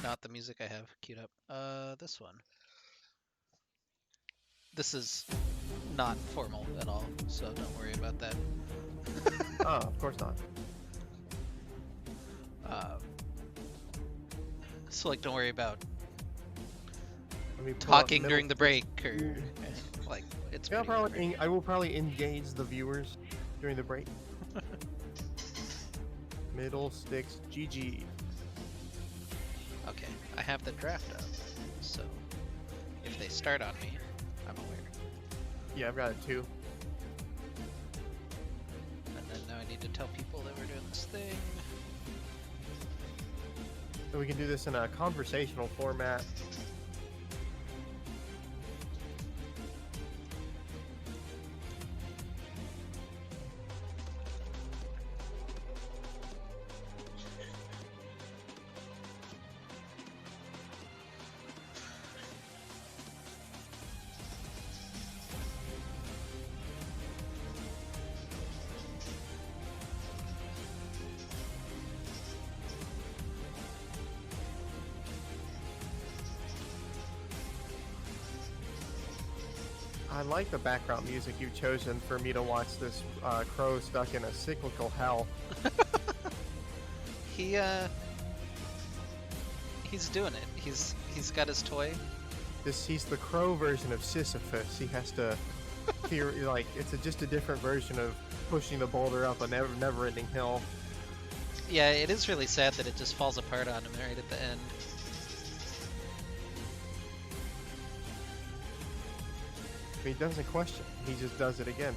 not the music I have queued up. This one. This is not formal at all, so don't worry about that. Oh, of course not. Um, so like, don't worry about Let me pull up talking middle during the break or Ooh. like it's Yeah, pretty whatever. I will probably engage the viewers during the break. Middle sticks GG. Okay, I have the draft up, so if they start on me, I'm aware. Yeah, I've got it too. And then now I need to tell people that we're doing this thing. So we can do this in a conversational format. I like the background music you've chosen for me to watch this crow stuck in a cyclical hell. He's doing it. He's got his toy. He's the crow version of Sisyphus. He has to like it's just a different version of pushing the boulder up a never-ending hill. Yeah, it is really sad that it just falls apart on him right at the end. He doesn't question. He just does it again.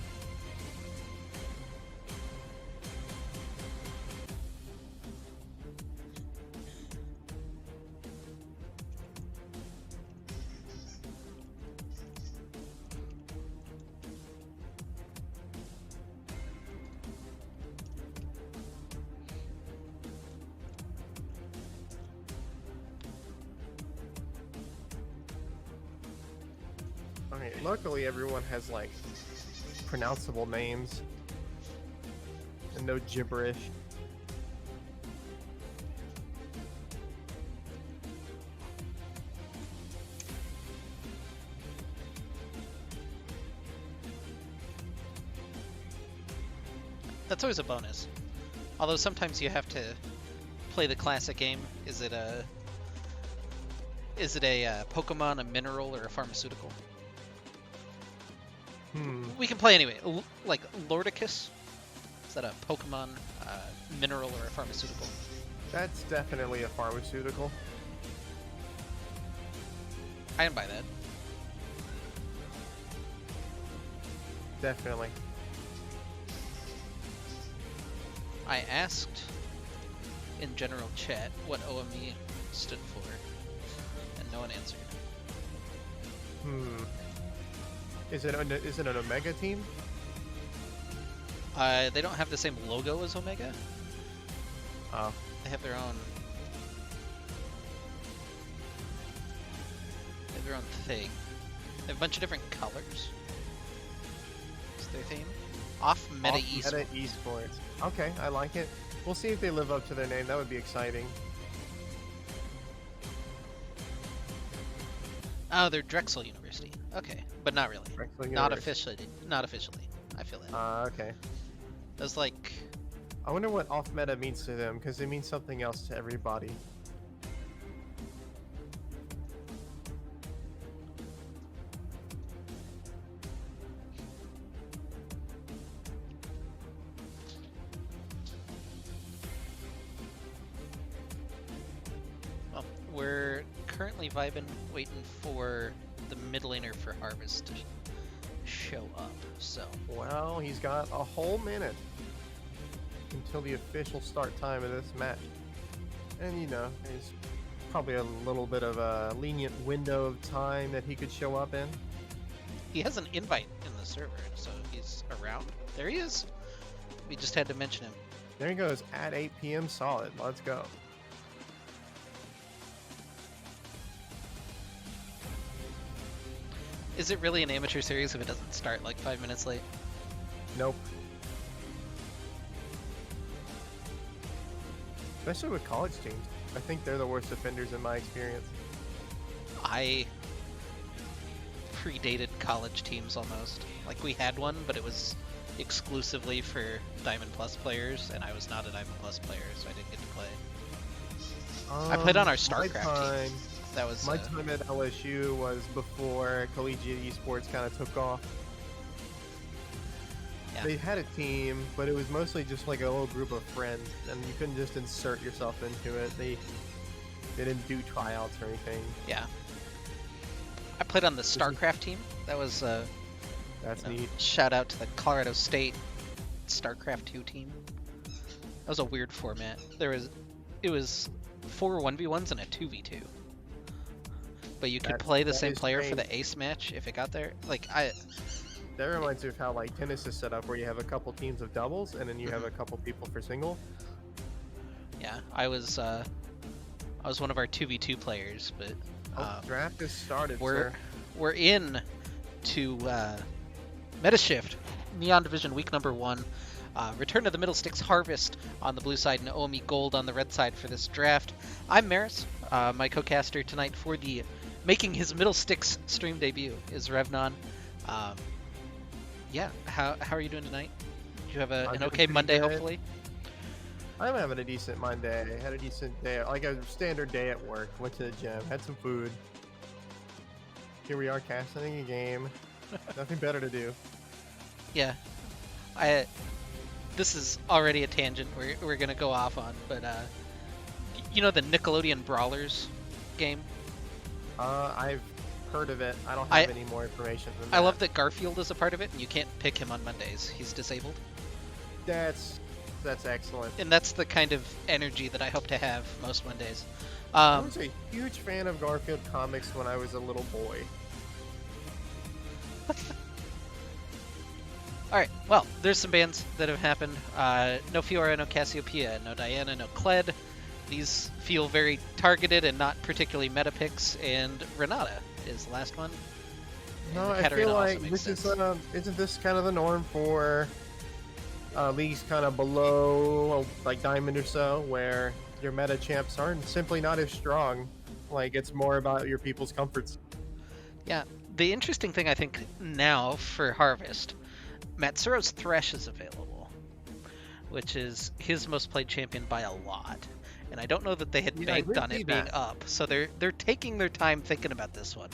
Okay, luckily everyone has like pronounceable names and no gibberish. That's always a bonus. Although sometimes you have to play the classic game. Is it a Pokemon, a mineral, or a pharmaceutical? We can play anyway. Like Lordicus. Is that a Pokemon, mineral, or a pharmaceutical? That's definitely a pharmaceutical. I can buy that. Definitely. I asked in general chat what OME stood for, and no one answered. Is it an Omega team? They don't have the same logo as Omega. Oh. They have their own. They have their own thing. They have a bunch of different colors. It's their theme. Off Meta Esports. Meta Esports. Okay, I like it. We'll see if they live up to their name. That would be exciting. Oh, they're Drexel University. Okay, but not really. Drexel Not University. officially. Not officially. I feel that. Okay. That's like. I wonder what off meta means to them, because it means something else to everybody. Well, we're currently vibing, waiting for the mid laner for Harvest to show up. So. Well, he's got a whole minute until the official start time of this match. And you know, there's probably a little bit of a lenient window of time that he could show up in. He has an invite in the server, so he's around. There he is. We just had to mention him. There he goes, at 8 p.m. solid. Let's go. Is it really an amateur series if it doesn't start like 5 minutes late? Nope. Especially with college teams. I think they're the worst offenders in my experience. I predated college teams almost. Like, we had one, but it was exclusively for Diamond Plus players, and I was not a Diamond Plus player, so I didn't get to play. I played on our StarCraft team. That was my time at LSU was before collegiate esports kind of took off. Yeah. They had a team, but it was mostly just like a little group of friends, and you couldn't just insert yourself into it. They didn't do tryouts or anything. Yeah. I played on the StarCraft team. That was that's neat. Shout out to the Colorado State StarCraft 2 team. That was a weird format. It was 4 1v1s and a 2v2. But you could play the same player for the ace match if it got there. Like, that reminds me of how like tennis is set up, where you have a couple teams of doubles and then you have a couple people for single. Yeah, I was one of our 2v2 players, but draft has started. We're in to Metashift, Neon Division week number 1. Return to the Middle Sticks Harvest on the blue side and OME Gold on the red side for this draft. I'm Maris. My co-caster tonight for the making his Middle Sticks stream debut is Revnon. Yeah, how are you doing tonight? Did you have an okay Monday, hopefully? I'm having a decent Monday. I had a decent day, like a standard day at work. Went to the gym, had some food. Here we are casting a game. Nothing better to do. Yeah, this is already a tangent we're gonna go off on, but you know the Nickelodeon Brawlers game? I've heard of it. I don't have any more information than that. I love that Garfield is a part of it, and you can't pick him on Mondays. He's disabled. That's excellent. And that's the kind of energy that I hope to have most Mondays. I was a huge fan of Garfield comics when I was a little boy. Alright, well, there's some bans that have happened. No Fiora, no Cassiopeia, no Diana, no Kled. These feel very targeted and not particularly meta picks, and Renata is the last one. No, I feel like this is isn't this kind of the norm for leagues kind of below like Diamond or so, where your meta champs are simply not as strong? Like, it's more about your people's comforts. Yeah, the interesting thing I think now for Harvest, Matsuro's Thresh is available, which is his most played champion by a lot. And I don't know that they had banked on it being up, so they're taking their time thinking about this one.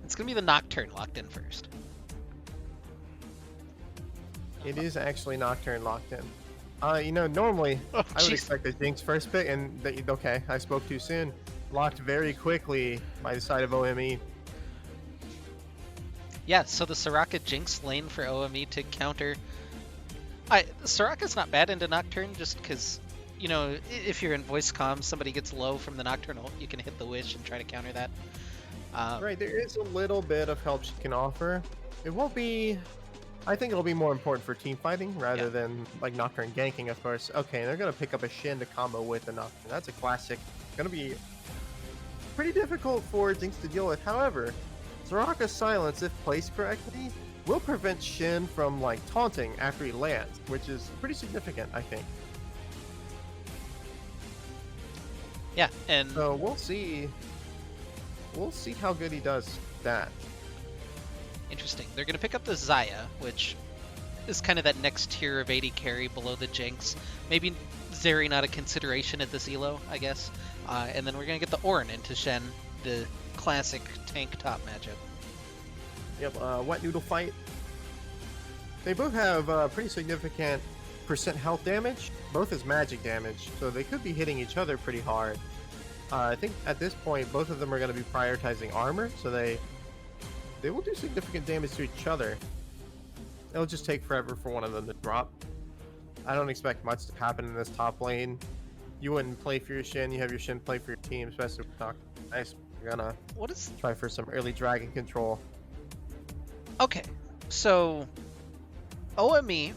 It's gonna be the Nocturne locked in first. It is actually Nocturne locked in. You know, normally I would expect the Jinx first pick, and okay, I spoke too soon. Locked very quickly by the side of OME. Yeah, so the Soraka Jinx lane for OME to counter. Soraka's not bad into Nocturne, just because, you know, if you're in voice comm, somebody gets low from the Nocturne ult, you can hit the Wish and try to counter that. Right, there is a little bit of help she can offer. It won't be... I think it'll be more important for team fighting rather than like Nocturne ganking, of course. Okay, they're going to pick up a Shin to combo with the Nocturne. That's a classic. It's going to be pretty difficult for Jinx to deal with. However, Soraka's silence, if placed correctly, will prevent Shin from like taunting after he lands, which is pretty significant, I think. Yeah, and so we'll see how good he does that. Interesting. They're going to pick up the Xayah, which is kind of that next tier of 80 carry below the Jinx. Maybe Zeri not a consideration at this elo, I guess. And then we're going to get the Ornn into Shen, the classic tank top matchup. Yep, Wet Noodle fight. They both have pretty significant % health damage. Both is magic damage, so they could be hitting each other pretty hard. I think at this point, both of them are going to be prioritizing armor, so they will do significant damage to each other. It'll just take forever for one of them to drop. I don't expect much to happen in this top lane. You wouldn't play for your Shin, you have your Shin play for your team, especially with Nocturne. Nice. We're gonna try for some early dragon control. Okay, so OME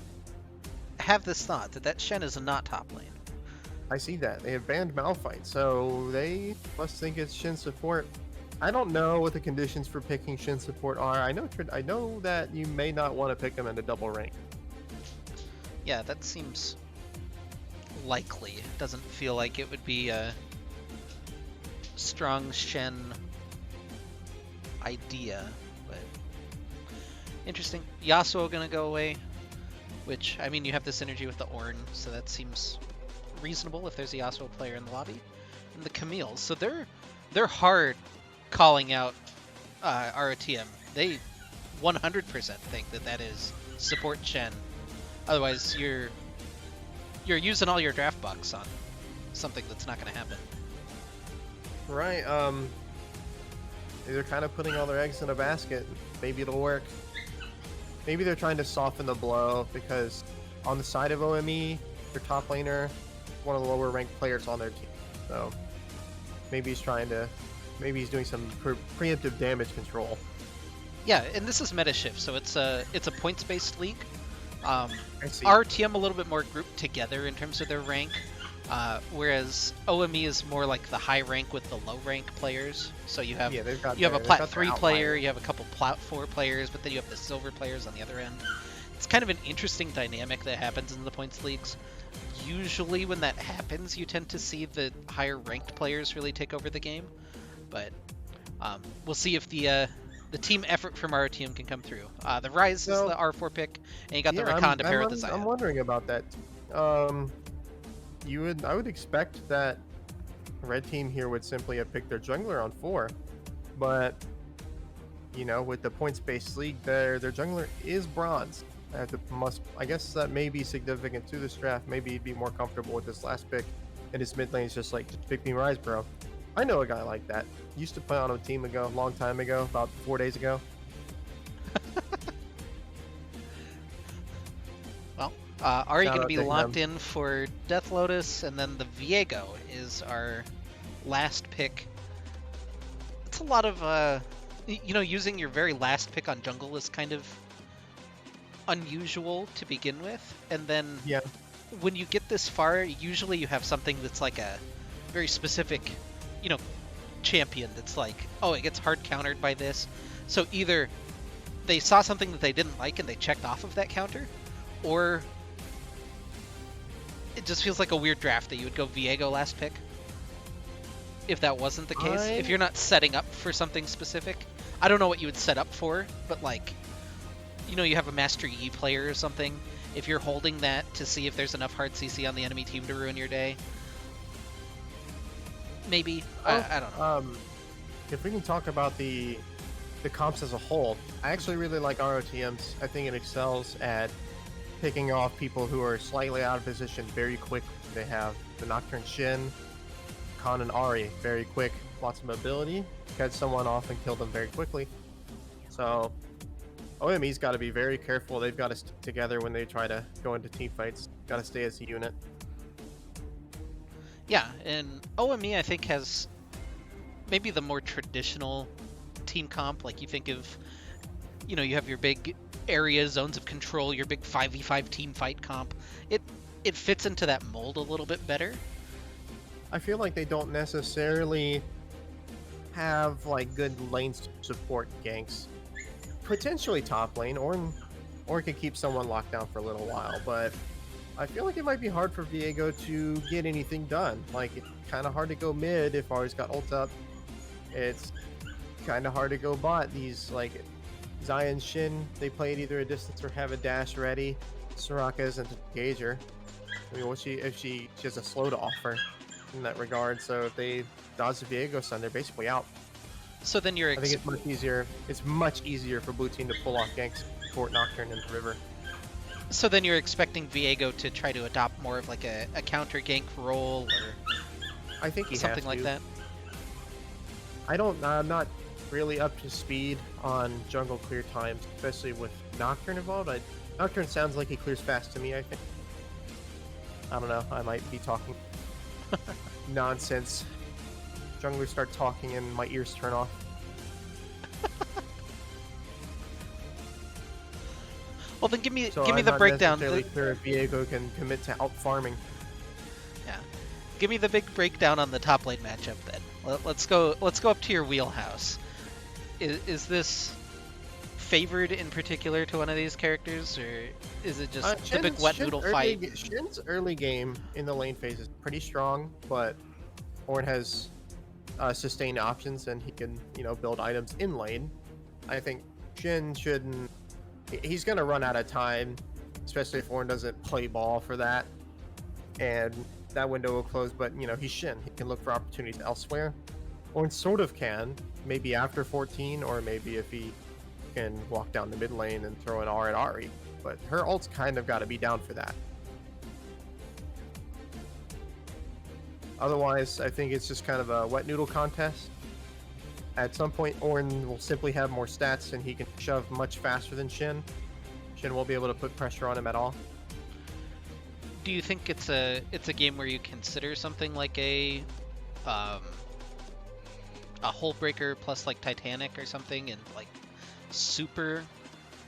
have this thought that Shen is not top lane. I see that. They have banned Malphite, so they must think it's Shin support. I don't know what the conditions for picking Shin support are. I know that you may not want to pick them in a double rank. Yeah, that seems likely. It doesn't feel like it would be strong Shen idea, but interesting. Yasuo gonna go away, which, I mean, you have the synergy with the Ornn, so that seems reasonable if there's a Yasuo player in the lobby. And the Camille, so they're hard calling out ROTM. They 100% think that is support Shen. Otherwise, you're using all your draft bucks on something that's not going to happen. Right. They're kind of putting all their eggs in a basket. Maybe it'll work. Maybe they're trying to soften the blow because on the side of OME, their top laner, one of the lower ranked players on their team. So maybe he's doing some preemptive damage control. Yeah, and this is Metashift, so it's a points-based league. RTM a little bit more grouped together in terms of their rank, whereas OME is more like the high rank with the low rank players. So you have a Plat 3 player, you have a couple Plat 4 players, but then you have the silver players on the other end. It's kind of an interesting dynamic that happens in the points leagues. Usually when that happens, you tend to see the higher ranked players really take over the game, but we'll see if the team effort from our team can come through. The Ryze is the R4 pick, and you got the Rakan to pair with the Xayah. I'm wondering about that. I would expect that red team here would simply have picked their jungler on 4, but you know, with the points-based league, their jungler is bronze. I guess that may be significant to this draft. Maybe he'd be more comfortable with this last pick, and his mid lane is just like, just pick me Ryze, bro. I know a guy like that. Used to play on a team a long time ago, about 4 days ago. Well, Ari going to be locked in for Death Lotus, and then the Viego is our last pick. It's a lot of, using your very last pick on jungle is kind of unusual to begin with, and then when you get this far, usually you have something that's like a very specific, champion that's like, oh, it gets hard countered by this. So either they saw something that they didn't like and they checked off of that counter, or it just feels like a weird draft that you would go Viego last pick. If that wasn't the case, if you're not setting up for something specific, I don't know what you would set up for, but like, you have a Master Yi player or something. If you're holding that to see if there's enough hard CC on the enemy team to ruin your day, maybe. I don't know. If we can talk about the comps as a whole, I actually really like ROTMs. I think it excels at picking off people who are slightly out of position very quick. They have the Nocturne Shin, Khan and Ari, very quick, lots of mobility, catch someone off and kill them very quickly. So OME's got to be very careful. They've got to stick together when they try to go into team fights. Got to stay as a unit. Yeah, and OME I think has maybe the more traditional team comp. Like you think of, you have your big area, zones of control, your big 5v5 team fight comp. It fits into that mold a little bit better. I feel like they don't necessarily have like good lanes to support ganks. Potentially top lane, or could keep someone locked down for a little while, but I feel like it might be hard for Viego to get anything done. Like, it's kind of hard to go mid if Ari's got ult up. It's kind of hard to go bot. These, like, Xayah and Shin, they play at either a distance or have a dash ready. Soraka isn't a engager. I mean, if she has a slow to offer in that regard, so if they dodge the Viego stun, they're basically out. So then I think it's much easier. It's much easier for blue team to pull off ganks, support Nocturne in the river. So then you're expecting Viego to try to adopt more of like a counter gank role, or I think he something has like to. that. I'm not really up to speed on jungle clear times, especially with Nocturne involved. Nocturne sounds like he clears fast to me, I think. I don't know, I might be talking nonsense. Junglers start talking and my ears turn off. Well, then give me the breakdown. Necessarily clear if Viego can commit to out farming. Yeah, give me the big breakdown on the top lane matchup then. Let's go up to your wheelhouse. Is this favored in particular to one of these characters, or is it just the big wet noodle fight? Shin's early game in the lane phase is pretty strong, but Ornn has sustain options, and he can, build items in lane. I think Shin shouldn't. He's going to run out of time, especially if Ornn doesn't play ball for that, and that window will close. But he's Shin. He can look for opportunities elsewhere. Ornn sort of can, maybe after 14, or maybe if he can walk down the mid lane and throw an R at Ari. But her ult's kind of got to be down for that. Otherwise, I think it's just kind of a wet noodle contest. At some point, Ornn will simply have more stats and he can shove much faster than Shin. Shin won't be able to put pressure on him at all. Do you think it's a game where you consider something like a Hull Breaker plus like Titanic or something, and like super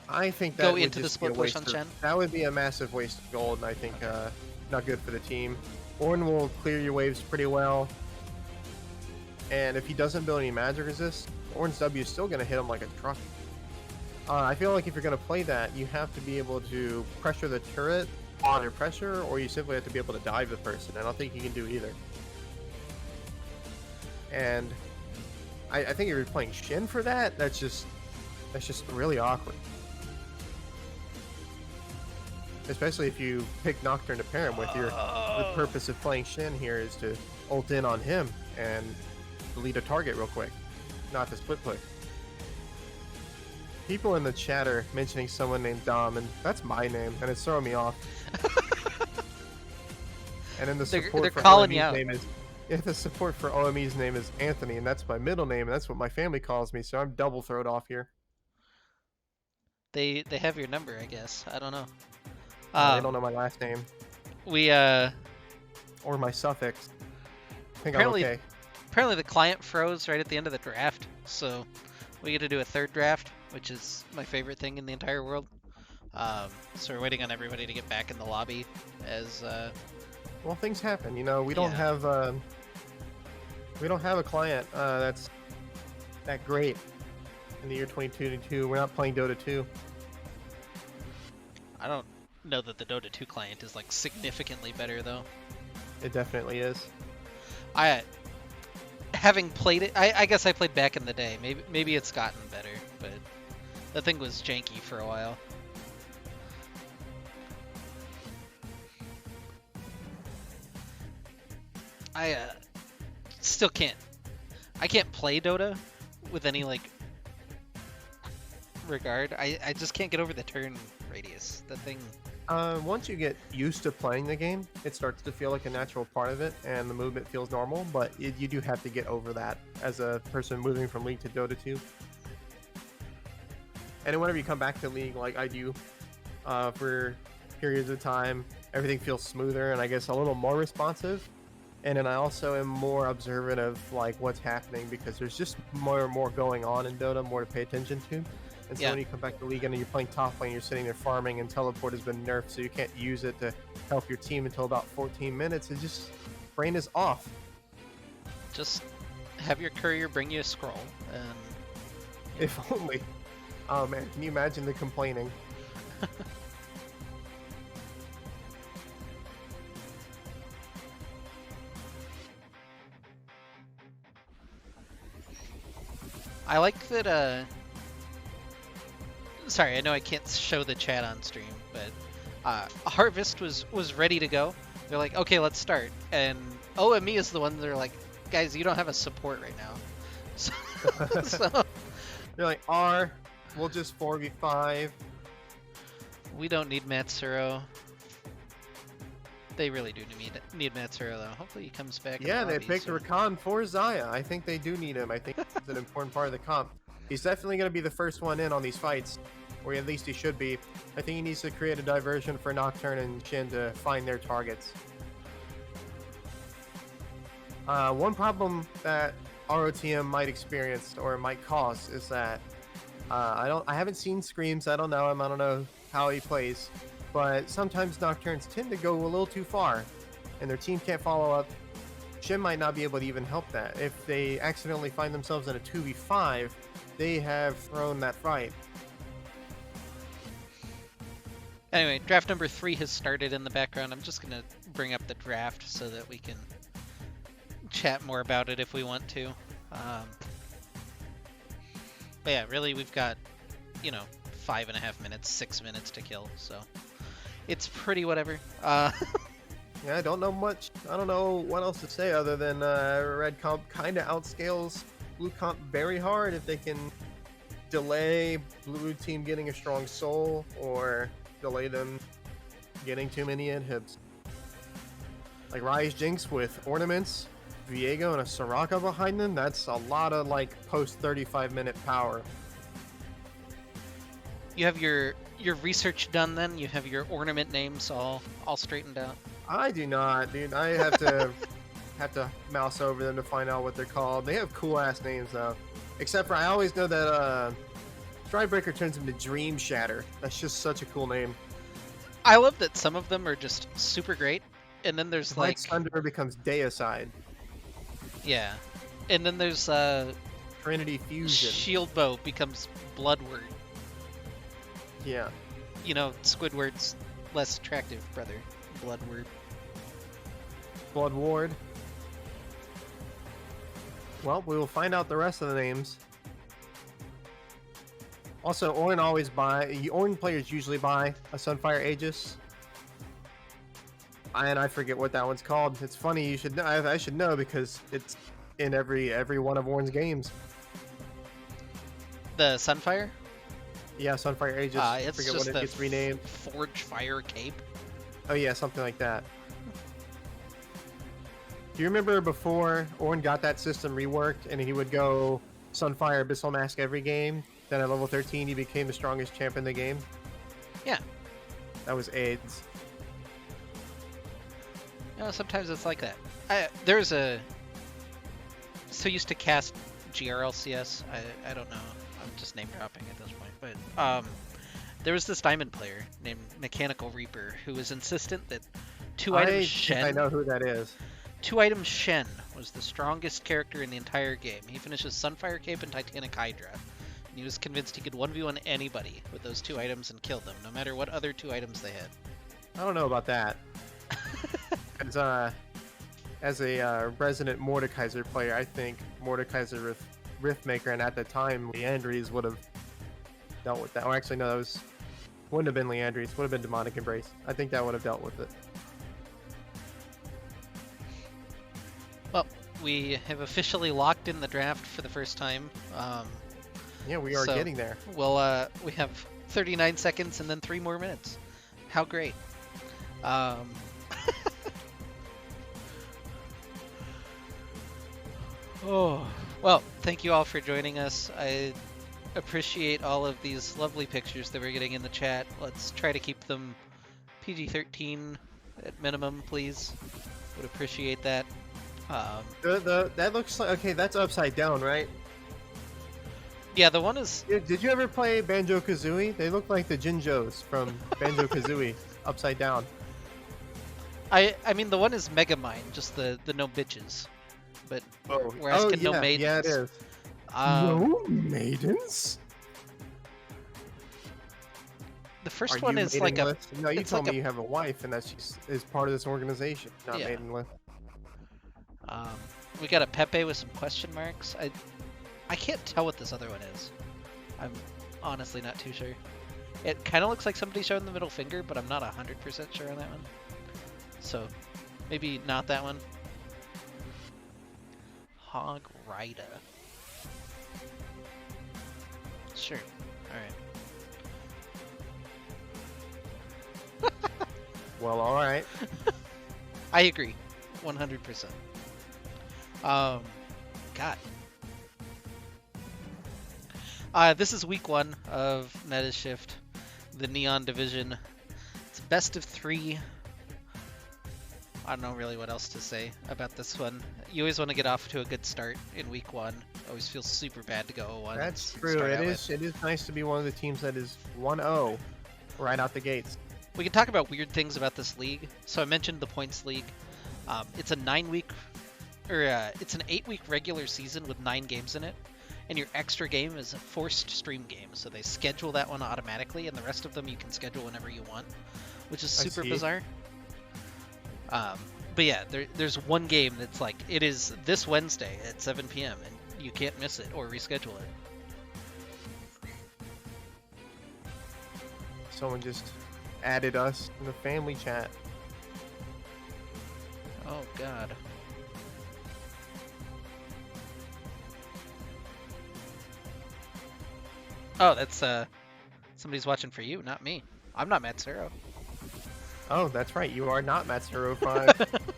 I think that go would into the just be a split push waste on of- Shen? That would be a massive waste of gold, and I think not good for the team. Ornn will clear your waves pretty well, and if he doesn't build any magic resist, Ornn's W is still going to hit him like a truck. I feel like if you're going to play that, you have to be able to pressure the turret under pressure, or you simply have to be able to dive the person. I don't think you can do either. And I think if you're playing Shin for that, that's just really awkward. Especially if you pick Nocturne to pair him with the purpose of playing Shin here is to ult in on him and delete a target real quick, not to split push. People in the chat are mentioning someone named Dom, and that's my name, and it's throwing me off. And then the support they're for calling you OME's out. name is the support for OME's name is Anthony, and that's my middle name, and that's what my family calls me, so I'm double thrown off here. They have your number, I guess. I don't know. They don't know my last name We or my suffix. I think I'm okay. apparently the client froze right at the end of the draft, so we get to do a third draft, which is my favorite thing in the entire world. So we're waiting on everybody to get back in the lobby as Well, things happen, we don't have a client that's that great in the year 2022. We're not playing Dota 2. I don't know that the Dota 2 client is like significantly better though. It definitely is. Having played it, I guess I played back in the day. Maybe it's gotten better, but the thing was janky for a while. I still can't. I can't play Dota with any like regard. I just can't get over the turn radius. The thing. Once you get used to playing the game, it starts to feel like a natural part of it, and the movement feels normal. But you do have to get over that as a person moving from League to Dota 2. And whenever you come back to League, like I do, for periods of time, everything feels smoother and I guess a little more responsive. And then I also am more observant of like what's happening because there's just more going on in Dota, more to pay attention to. And so when you come back to League and you're playing top lane, you're sitting there farming and teleport has been nerfed, so you can't use it to help your team until about 14 minutes. It just, brain is off. Just have your courier bring you a scroll and If only. Oh man, can you imagine the complaining? I like that, sorry, I know I can't show the chat on stream, but Harvest was ready to go. They're like, okay, let's start. And OME is the one they're like, guys, you don't have a support right now. So They're like, R, we'll just 4v5. we don't need Matsuro. They really do need Matsuro, though. Hopefully he comes back. Yeah, in the they lobby picked soon. Rakan for Zaya. I think they do need him. I think it's an important part of the comp. He's definitely going to be the first one in on these fights, or at least he should be. I think he needs to create a diversion for Nocturne and Shin to find their targets. One problem that ROTM might experience or might cause is that I haven't seen Screams. I don't know him. I don't know how he plays, but sometimes Nocturnes tend to go a little too far, and their team can't follow up. Shin might not be able to even help that. If they accidentally find themselves in a 2v5, they have thrown that fight. Anyway, draft number 3 has started in the background. I'm just gonna bring up the draft so that we can chat more about it if we want to. But yeah, really, we've got, 5.5 minutes, 6 minutes to kill, so it's pretty whatever. Yeah, I don't know much. I don't know what else to say other than red comp kind of outscales blue comp very hard if they can delay blue team getting a strong soul or delay them getting too many inhibs. Like Rise Jinx with ornaments, Viego and a Soraka behind them, that's a lot of like post 35-minute power. You have your research done then? You have your ornament names all straightened out? I do not, dude. I have to mouse over them to find out what they're called. They have cool ass names though. Except for I always know that Strivebreaker turns into Dream Shatter. That's just such a cool name. I love that some of them are just super great, and then there's like Thunder becomes Deicide. Yeah, and then there's Trinity Fusion. Shield Bow becomes Bloodward. Yeah. Squidward's less attractive brother, Bloodward. Blood Ward. Well, we will find out the rest of the names. Also, Ornn players usually buy a Sunfire Aegis. And I forget what that one's called. It's funny, you should know. I should know because it's in every one of Ornn's games. The Sunfire? Yeah, Sunfire Aegis. I it's forget just what it gets renamed. Forge Fire Cape. Oh yeah, something like that. Do you remember before Ornn got that system reworked and he would go Sunfire Abyssal Mask every game? Then at level 13 he became the strongest champ in the game? Yeah. That was AIDS. Sometimes it's like that. So used to cast GRLCS. I don't know. I'm just name dropping at this point. But there was this diamond player named Mechanical Reaper who was insistent that 2-item Shen. I know who that is. 2-item Shen was the strongest character in the entire game. He finishes Sunfire Cape and Titanic Hydra. And he was convinced he could 1v1 anybody with those 2 items and kill them, no matter what other 2 items they had. I don't know about that. As a resident Mordekaiser player, I think Mordekaiser Riftmaker and at the time Leandries would have dealt with that. Or actually, no, wouldn't have been Leandries. Would have been Demonic Embrace. I think that would have dealt with it. Well, we have officially locked in the draft for the first time. Yeah, we are getting there. Well, we have 39 seconds and then 3 more minutes. How great. Oh, well, thank you all for joining us. I appreciate all of these lovely pictures that we're getting in the chat. Let's try to keep them PG-13 at minimum, please. Would appreciate that. That looks like, okay, that's upside down, right? Yeah, the one is... Did you ever play Banjo-Kazooie? They look like the Jinjos from Banjo-Kazooie, upside down. I mean, the one is Megamind, just the no bitches. But we're asking no maidens. Yeah, it is. No maidens? The first one is like a... No, you told me you have a wife and that she is part of this organization, not maidenless. We got a Pepe with some question marks. I can't tell what this other one is. I'm honestly not too sure. It kind of looks like somebody showing the middle finger, but I'm not 100% sure on that one. So, maybe not that one. Hog Rider. Sure. Alright. Well, alright. I agree. 100%. God. This is week 1 of Metashift, the Neon Division. It's best of 3. I don't know really what else to say about this one. You always want to get off to a good start in week 1. Always feels super bad to go 0-1. That's true. It is nice to be one of the teams that is 1-0 right out the gates. We can talk about weird things about this league. So I mentioned the points league. It's a 9-week, or it's an 8-week regular season with 9 games in it, and your extra game is a forced stream game. So they schedule that one automatically, and the rest of them you can schedule whenever you want, which is super bizarre. But yeah, there's one game that's like it is this Wednesday at 7 p.m. and you can't miss it or reschedule it. Someone just added us in the family chat. Oh God. Oh, that's somebody's watching for you, not me. I'm not Matsuro. Oh, that's right. You are not Matsuro 5.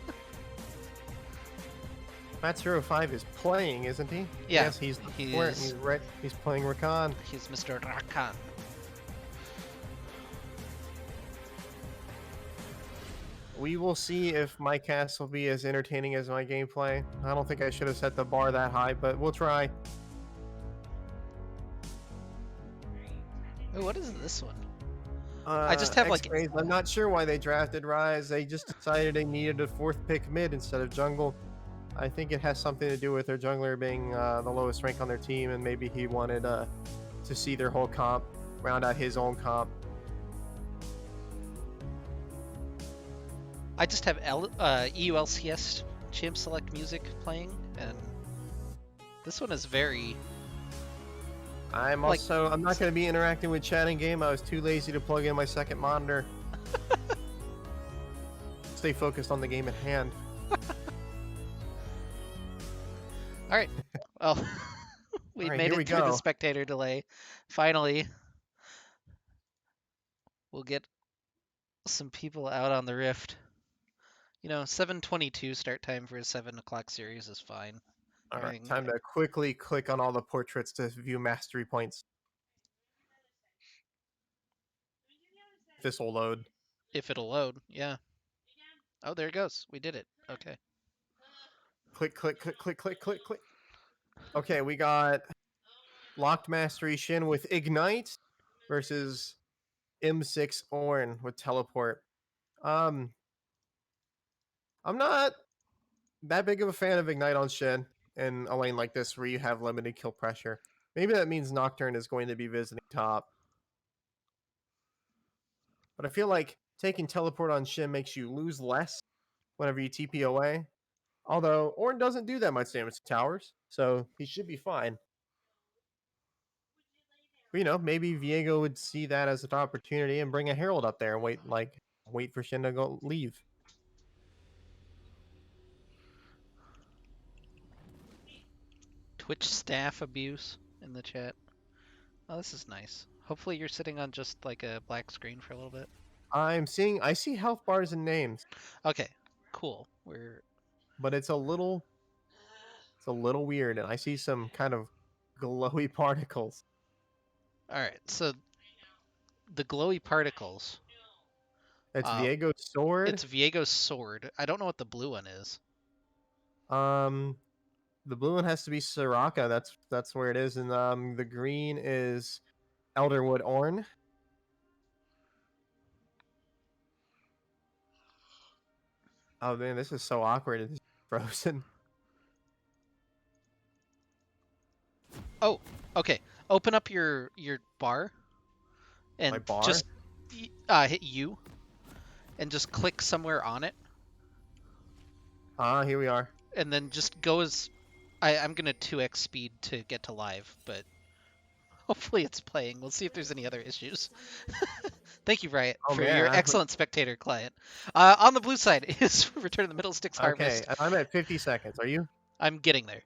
Matsuro 5 is playing, isn't he? Yeah, Yes, he's he where is. he's playing Rakan. He's Mr. Rakan. We will see if my cast will be as entertaining as my gameplay. I don't think I should have set the bar that high, but we'll try. Ooh, what is this one? I just have like X-Rays. I'm not sure why they drafted Rise. They just decided they needed a 4th pick mid instead of jungle. I think it has something to do with their jungler being the lowest rank on their team, and maybe he wanted to see their whole comp, round out his own comp. I just have EULCS champ select music playing, and this one is very. I'm Like- also I'm not going to be interacting with chat in game. I was too lazy to plug in my second monitor. Stay focused on the game at hand. All right. Well, we All right, made here it we through the go. spectator delay. Finally, we'll get some people out on the Rift. You know, 7:22 start time for a 7 o'clock series is fine. All right, Everything- time to quickly click on all the portraits to view mastery points. This will load. If it'll load, yeah. Oh, there it goes. We did it. Okay. Click, click, click, click, click, click, click. Okay, we got locked mastery Shin with Ignite versus M6 Ornn with Teleport. I'm not that big of a fan of Ignite on Shin in a lane like this where you have limited kill pressure. Maybe that means Nocturne is going to be visiting top. But I feel like taking Teleport on Shin makes you lose less whenever you TP away. Although Ornn doesn't do that much damage to towers, so he should be fine. But, you know, maybe Viego would see that as an opportunity and bring a Herald up there and wait for Shin to go leave. Twitch staff abuse in the chat. Oh, this is nice. Hopefully you're sitting on just like a black screen for a little bit. I see health bars and names, Okay, cool. We're but it's a little weird, and I see some kind of glowy particles. all right. So the glowy particles. It's Viego's sword. It's Viego's sword. I don't know what the blue one is. The blue one has to be Soraka. That's where it is, and the green is Elderwood Ornn. Oh man, this is so awkward. It's frozen. Oh, okay. Open up your bar and My bar? just hit U and just click somewhere on it, Here we are. and then just go as I'm gonna 2x speed to get to live, but hopefully it's playing. We'll see if there's any other issues. Thank you, Riot, Oh, for man, your excellent spectator client. On the blue side is Return of the Middle Sticks Okay, Harvest. I'm at 50 seconds. Are you? I'm getting there.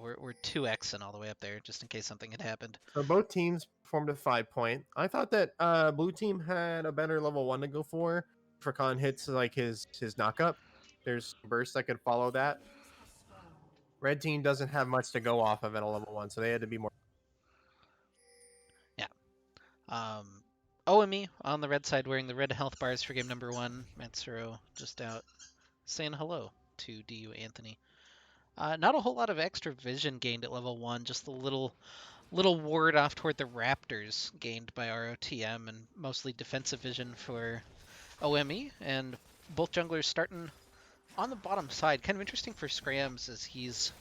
We're 2xing all the way up there, just in case something had happened. So both teams performed a 5-point. I thought that blue team had a better level 1 to go for. Khan hits like his knockup. There's bursts that could follow that. Red team doesn't have much to go off of at a level 1, so they had to be more. OME on the red side wearing the red health bars for game number 1. Matsuro just out saying hello to DU Anthony. Not a whole lot of extra vision gained at level 1, just a little ward off toward the Raptors gained by ROTM, and mostly defensive vision for OME, and both junglers starting on the bottom side. Kind of interesting for Scrams as he's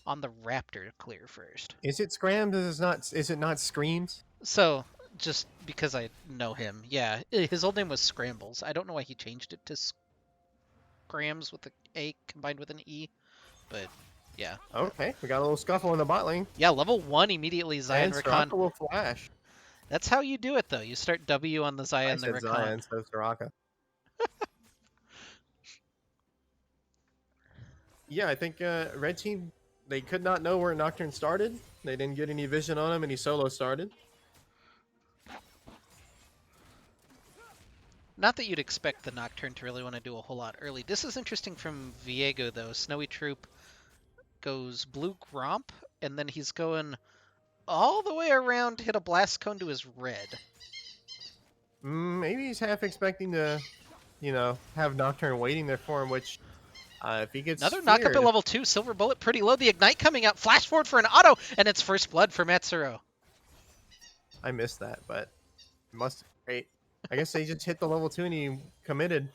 on the Raptor clear first. Is it Scrams? Is it not Screams? So, just because I know him, yeah, his old name was Scrambles. I don't know why he changed it to grams with an A combined with an E. But yeah. Okay, we got a little scuffle in the bot lane. Yeah, level 1 immediately Xayah And and Rakan. Soraka will flash. That's how you do it, though. You start W on the Xayah I and the said Xayah Rakan. instead of Soraka. Yeah, I think Red Team, they could not know where Nocturne started. They didn't get any vision on him, and he solo started. Not that you'd expect the Nocturne to really want to do a whole lot early. This is interesting from Viego, though. Snowy Troop goes blue Gromp, and then he's going all the way around to hit a Blast Cone to his red. Maybe he's half expecting to, have Nocturne waiting there for him, which, if he gets Another knock up at level 2, Silver Bullet pretty low. The Ignite coming out, flash forward for an auto, and it's first blood for Metsuro. I missed that, but it must be great. I guess they just hit the level 2 and he committed.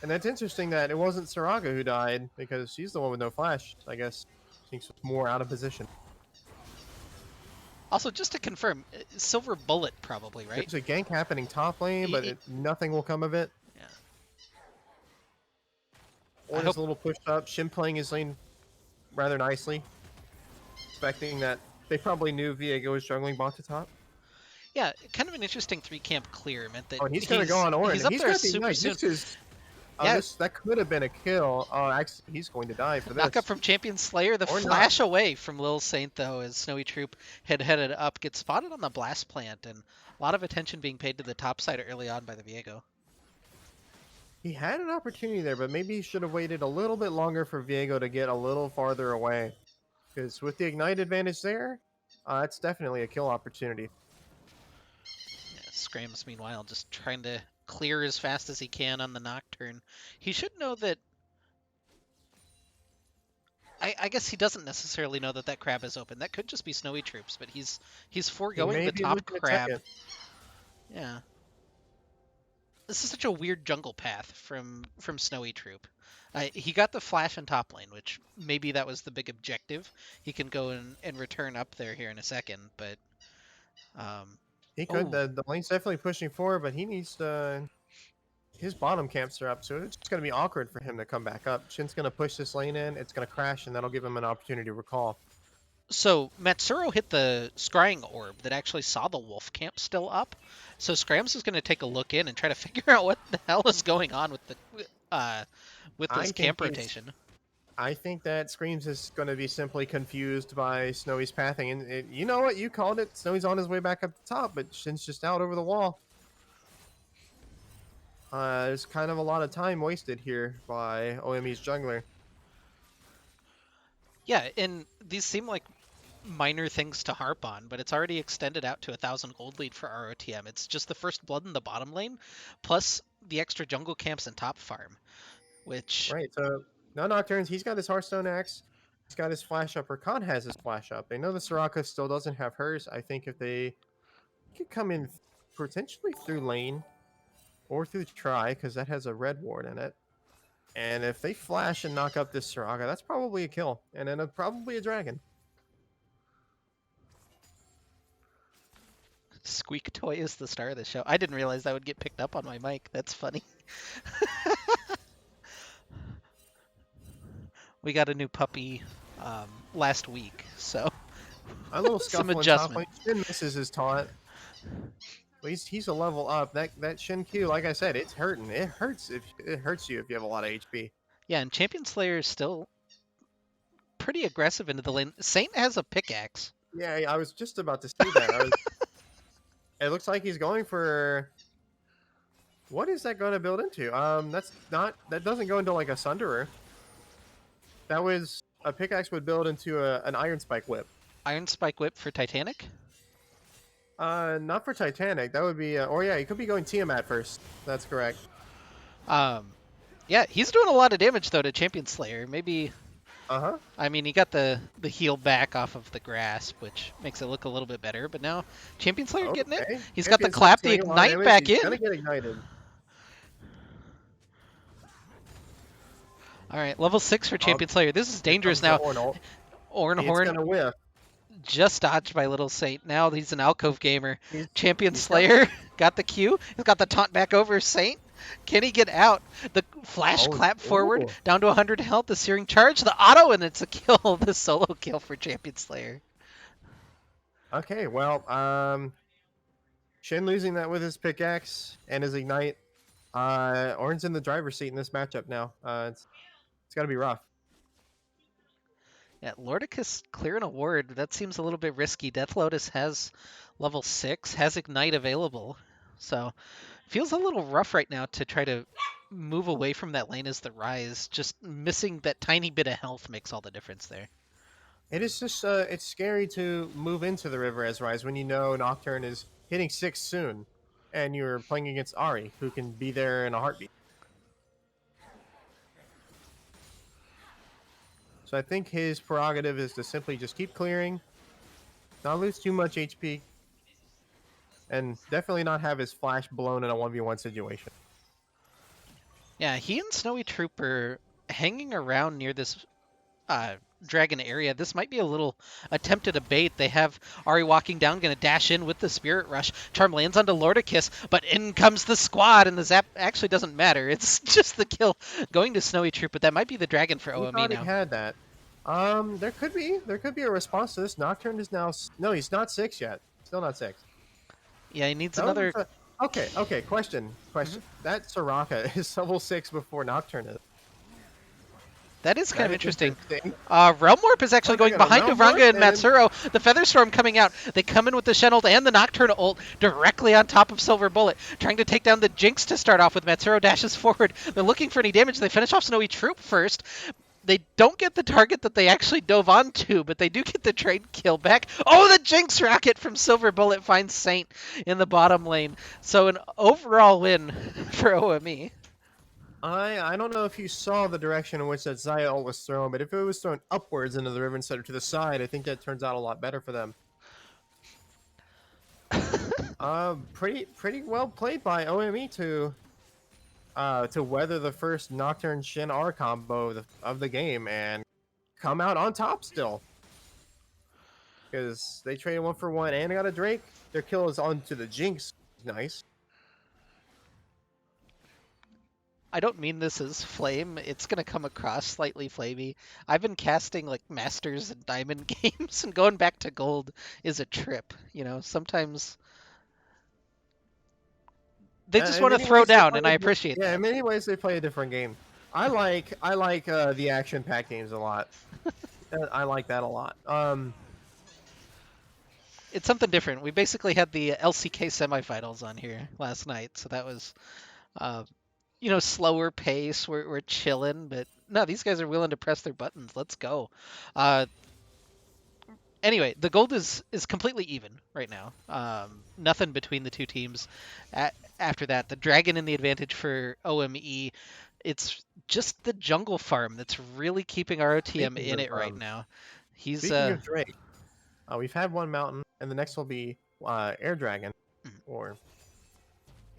And that's interesting that it wasn't Soraka who died, because she's the one with no flash. I guess she's more out of position. Also, just to confirm, Silver Bullet probably, right? There's a gank happening top lane, but nothing will come of it. Yeah. Or just a little push up. Shin playing his lane rather nicely. Expecting that they probably knew Viego was juggling bot to top. Yeah, kind of an interesting 3-camp clear. Meant that he's going to go on Orin. He's up there got super soon. That could have been a kill. Oh, actually, he's going to die for this. Knock up from Champion Slayer. The flash away from Lil Saint, though, as Snowy Troop had headed up. Gets spotted on the blast plant, and a lot of attention being paid to the top side early on by the Viego. He had an opportunity there, but maybe he should have waited a little bit longer for Viego to get a little farther away. Because with the Ignite advantage there, it's definitely a kill opportunity. Yeah, Scrams, meanwhile, just trying to clear as fast as he can on the Nocturne. He should know that... I guess he doesn't necessarily know that crab is open. That could just be Snowy Troops, but he's foregoing the top crab. Yeah. This is such a weird jungle path from Snowy Troop. He got the flash in top lane, which maybe that was the big objective. He can go and return up there here in a second, but... he could. The lane's definitely pushing forward, but he needs to... His bottom camps are up, so it's just going to be awkward for him to come back up. Shin's going to push this lane in, it's going to crash, and that'll give him an opportunity to recall. So Metsuro hit the scrying orb that actually saw the wolf camp still up. So Scrams is going to take a look in and try to figure out what the hell is going on with this camp rotation. I think that Screams is going to be simply confused by Snowy's pathing. And you know what? You called it. Snowy's on his way back up the top, but Shin's just out over the wall. There's kind of a lot of time wasted here by OME's jungler. Yeah, and these seem like minor things to harp on, but it's already extended out to 1,000 gold lead for ROTM. It's just the first blood in the bottom lane, plus the extra jungle camps and top farm, which... Right, so no Nocturnes. He's got his Hearthstone Axe. He's got his flash up. Rakan has his flash up. They know the Soraka still doesn't have hers. I think if they could come in potentially through lane or through try, because that has a red ward in it. And if they flash and knock up this Soraka, that's probably a kill. And then probably a dragon. Squeak Toy is the star of the show. I didn't realize that would get picked up on my mic. That's funny. We got a new puppy last week, so a little scuffle some adjustment. Shin misses his taunt. Well, he's a level up. That Shin Q, like I said, it's hurting. It hurts you if you have a lot of HP. Yeah, and Champion Slayer is still pretty aggressive into the lane. Saint has a pickaxe. Yeah, I was just about to say that. It looks like he's going for... What is that going to build into? That doesn't go into like a Sunderer. That was... A pickaxe would build into an Iron Spike Whip. Iron Spike Whip for Titanic? Not for Titanic. That would be... or yeah, he could be going Tiamat first. That's correct. Yeah, he's doing a lot of damage, though, to Champion Slayer. Maybe... Uh-huh. I mean, he got the heal back off of the grasp, which makes it look a little bit better. But now, Champion Slayer getting it. He's got the clap, the ignite back in. He's gonna get ignited. All right, level 6 for Champion Slayer. This is dangerous now. Horn gonna whiff. Just dodged by Little Saint. Now he's an alcove gamer. Champion Slayer got the Q. He's got the taunt back over Saint. Can he get out? The flash Oh, clap forward, ooh. down to 100 health, the Searing Charge, the auto, and it's a kill, the solo kill for Champion Slayer. Okay, well, Shin losing that with his pickaxe and his ignite. Ornn's in the driver's seat in this matchup now. It's got to be rough. Yeah, Lordicus clearing a ward, that seems a little bit risky. Death Lotus has level 6, has Ignite available. So, feels a little rough right now to try to move away from that lane as the Rise. Just missing that tiny bit of health makes all the difference there. It is just it's scary to move into the river as Rise when you know Nocturne is hitting 6 soon, and you're playing against Ari, who can be there in a heartbeat. So I think his prerogative is to simply just keep clearing, not lose too much HP, and definitely not have his flash blown in a 1v1 situation. Yeah, he and Snowy Trooper hanging around near this dragon area. This might be a little attempt at a bait. They have Ari walking down, going to dash in with the Spirit Rush. Charm lands onto Lordicus, but in comes the squad, and the zap actually doesn't matter. It's just the kill going to Snowy Troop, but that might be the dragon for He OME thought he now. had that. There could be a response to this. Nocturne is now no, he's not 6 yet. Still not 6. Yeah, he needs That another. was okay. Question. That Soraka is level 6 before Nocturne is. That is kind of That is interesting. interesting. Realm Warp is actually Okay, going I got a behind Realm Duvranga Warp and Matsuro. The Feather Storm coming out. They come in with the Shenhold and the Nocturne ult directly on top of Silver Bullet, trying to take down the Jinx to start off with. Matsuro dashes forward. They're looking for any damage. They finish off Snowy Troop first. They don't get the target that they actually dove onto, but they do get the trade kill back. Oh, the Jinx rocket from Silver Bullet finds Saint in the bottom lane. So an overall win for OME. I don't know if you saw the direction in which that Zaya ult was thrown, but if it was thrown upwards into the river instead of to the side, I think that turns out a lot better for them. Pretty well played by OME to weather the first Nocturne Shin R combo of the game and come out on top still. Because they traded 1-for-1 and got a Drake. Their kill is onto the Jinx. Nice. I don't mean this as flame. It's going to come across slightly flamey. I've been casting like Masters and Diamond games, and going back to Gold is a trip. You know, sometimes they just In want to many throw ways, they down, play and I appreciate yeah, that. in many ways they play a different game. I like the action pack games a lot. I like that a lot. It's something different. We basically had the LCK semifinals on here last night, so that was, uh, slower pace. We're chilling, but no, these guys are willing to press their buttons. Let's go. Uh, anyway, the gold is completely even right now. Nothing between the two teams. After that, the dragon in the advantage for OME. It's just the jungle farm that's really keeping ROTM Speaking in of it right now. He's speaking of Drake, we've had one mountain, and the next will be Air Dragon,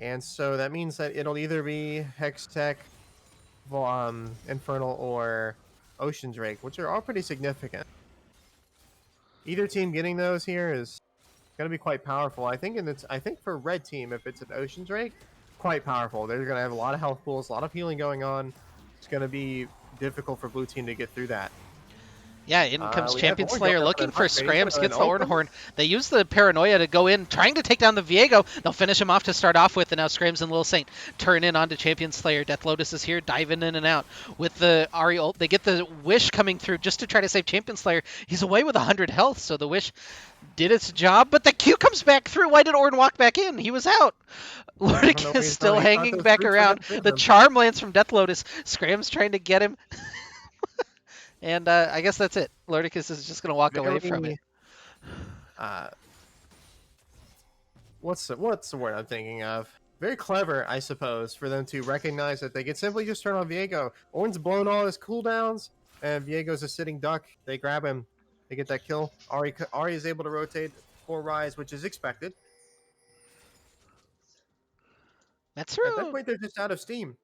and so that means that it'll either be Hextech, Infernal, or Ocean Drake, which are all pretty significant. Either team getting those here is going to be quite powerful. I think for red team, if it's an Ocean Drake, quite powerful. They're going to have a lot of health pools, a lot of healing going on. It's going to be difficult for blue team to get through that. Yeah, in comes We have Champion Ornn Slayer jumping up looking and for heart rate, Scrams, an gets the open. Ornhorn. They use the Paranoia to go in, trying to take down the Viego. They'll finish him off to start off with, and now Scrams and Lil Saint turn in onto Champion Slayer. Death Lotus is here, diving in and out with the Ari ult. They get the Wish coming through just to try to save Champion Slayer. He's away with 100 health, so the Wish did its job, but the Q comes back through. Why did Ornn walk back in? He was out. Lordic is still hanging back around. The Charm lands from Death Lotus. Scrams trying to get him. And I guess that's it. Lordicus is just going to walk away from it. What's the word I'm thinking of? Very clever, I suppose, for them to recognize that they could simply just turn on Viego. Ornn's blown all his cooldowns, and Viego's a sitting duck. They grab him. They get that kill. Ari is able to rotate for Rise, which is expected. Matsuro. At that point, they're just out of steam.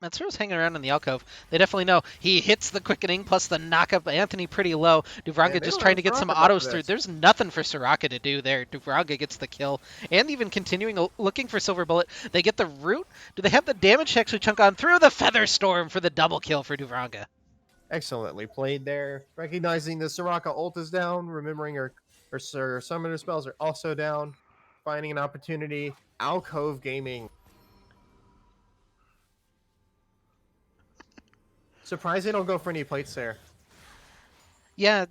Matsuro's hanging around in the alcove. They definitely know. He hits the quickening plus the knockup. Anthony pretty low. And Duvranga they just don't have trying a to get some Soraka buff for autos through. this. There's nothing for Soraka to do there. Duvranga gets the kill. And even continuing looking for Silver Bullet. They get the root. Do they have the damage to actually chunk on through? The Feather Storm for the double kill for Duvranga. Excellently played there. Recognizing the Soraka ult is down, remembering her summoner spells are also down. Finding an opportunity. Alcove Gaming. Surprised they don't go for any plates there. Yeah,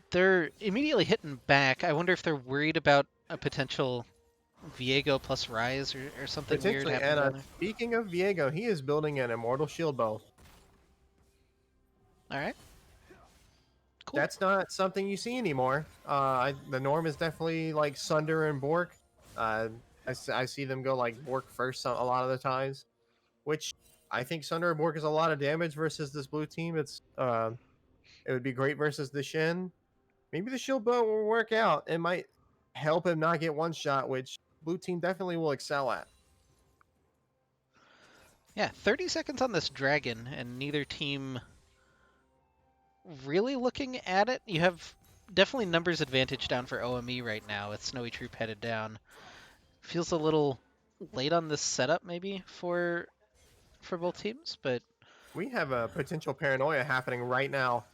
they're immediately hitting back. I wonder if they're worried about a potential Viego plus Rise or something weird Potentially. happening And down there. speaking of Viego, he is building an Immortal Shield Bow. All right. Cool. That's not something you see anymore. The norm is definitely like Sunder and Bork. I see them go like Bork first a lot of the times, which I think Sunder and Bork is a lot of damage versus this blue team. It would be great versus the Shin. Maybe the shield bow will work out. It might help him not get one shot, which blue team definitely will excel at. Yeah, 30 seconds on this dragon, and neither team really looking at it. You have definitely numbers advantage down for OME right now with Snowy Troop headed down. Feels a little late on this setup maybe for both teams, but We have a potential paranoia happening right now.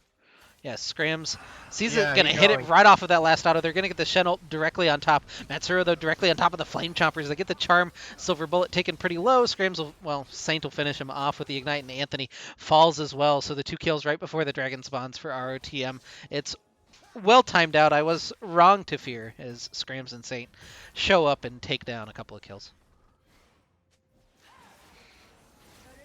yeah, Scrams sees it, Yeah, gonna he's hit it going. right off of that last auto. They're gonna get the Shen ult directly on top. Matsuro though directly on top of the Flame Chompers. They get the Charm. Silver Bullet taken pretty low. Scrams will, well, Saint will finish him off with the Ignite, and Anthony falls as well. So the 2 kills right before the Dragon spawns for ROTM. It's well timed out. I was wrong to fear as Scrams and Saint show up and take down a couple of kills.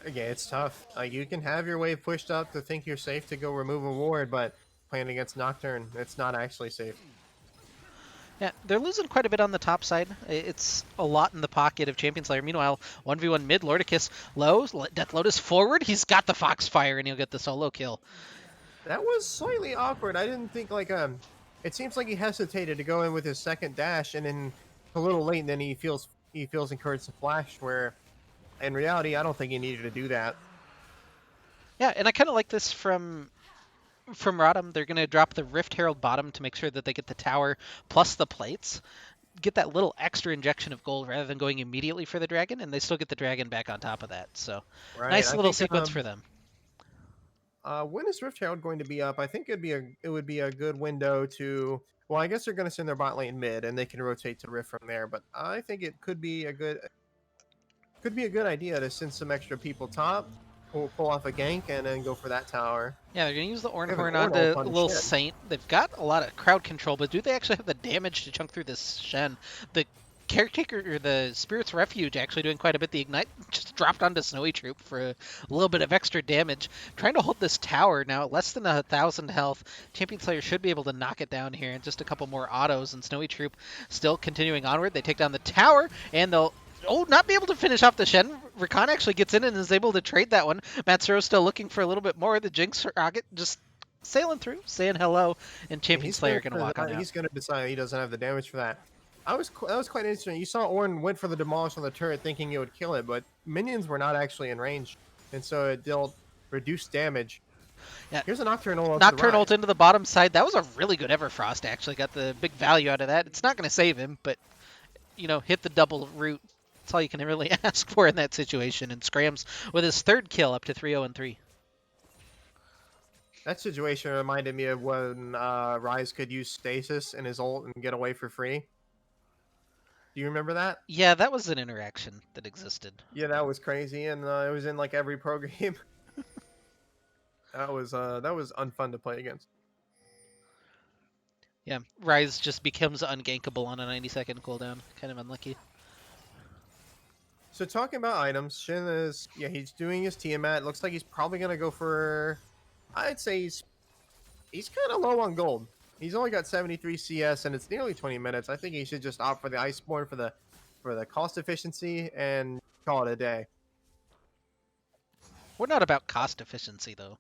Yeah, it's tough. You can have your wave pushed up to think you're safe to go remove a ward, but playing against Nocturne, it's not actually safe. Yeah, they're losing quite a bit on the top side. It's a lot in the pocket of Champion Slayer. Meanwhile, 1v1 mid, Lordicus low, Death Lotus forward. He's got the Foxfire, and he'll get the solo kill. That was slightly awkward. I didn't think it seems like he hesitated to go in with his second dash, and then a little late, and then he feels encouraged to flash. Where in reality, I don't think he needed to do that. Yeah, and I kind of like this from Rodham. They're going to drop the Rift Herald bottom to make sure that they get the tower plus the plates. Get that little extra injection of gold rather than going immediately for the dragon, and they still get the dragon back on top of that. So Right? nice I little think sequence for them. when is Rift Herald going to be up? I think it would be a good window to. Well, I guess they're going to send their bot lane mid, and they can rotate to Rift from there. But I think it could be a good idea to send some extra people top, pull off a gank, and then go for that tower. Yeah, they're going to use the They have an Ornhorn Ornn ult onto on the little Shen. Saint. They've got a lot of crowd control, but do they actually have the damage to chunk through this Shen? The Caretaker, or the Spirit's Refuge, actually doing quite a bit. The Ignite just dropped onto Snowy Troop for a little bit of extra damage. Trying to hold this tower now, less than 1,000 health. Champion Slayer should be able to knock it down here, and just a couple more autos, and Snowy Troop still continuing onward. They take down the tower, and they'll not be able to finish off the Shen. Rakan actually gets in and is able to trade that one. Matsuro's still looking for a little bit more. The Jinx Rocket just sailing through, saying hello, and Champion Slayer going to walk on out. He's going to decide he doesn't have the damage for that. That was quite interesting. You saw Ornn went for the demolish on the turret thinking it would kill it, but minions were not actually in range, and so it dealt reduced damage. Yeah. Here's a Nocturne ult. Nocturne ult into the bottom side. That was a really good Everfrost, actually. Got the big value out of that. It's not going to save him, but, hit the double root. That's all you can really ask for in that situation. And Scrams with his 3rd kill up to 3-0-3. That situation reminded me of when Rise could use stasis in his ult and get away for free. Do you remember that? Yeah, that was an interaction that existed. Yeah, that was crazy, and it was in like every pro game. That was unfun to play against. Yeah, Rise just becomes ungankable on a 90-second cooldown. Kind of unlucky. So talking about items, Shin he's doing his Tiamat. Looks like he's probably gonna go for, I'd say he's kind of low on gold. He's only got 73 CS, and it's nearly 20 minutes. I think he should just opt for the Iceborne for the cost efficiency and call it a day. We're not about cost efficiency, though.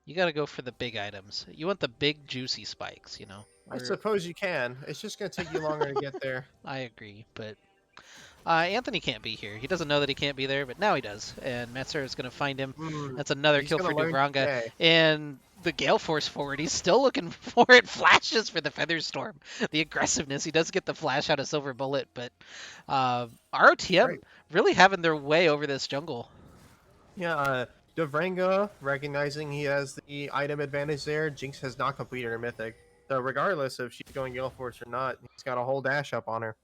You got to go for the big items. You want the big, juicy spikes, I suppose you can. It's just gonna take you longer to get there. I agree, but Anthony can't be here. He doesn't know that he can't be there, but now he does. And Metzger is going to find him. Mm, That's another he's kill gonna for learn Duvranga. today. And the Gale Force forward, he's still looking for it. Flashes for the Featherstorm. The aggressiveness. He does get the flash out of Silver Bullet, but ROTM Right. really having their way over this jungle. Yeah, Devranga, recognizing he has the item advantage there, Jinx has not completed her mythic. So regardless if she's going Gale Force or not, he's got a whole dash up on her.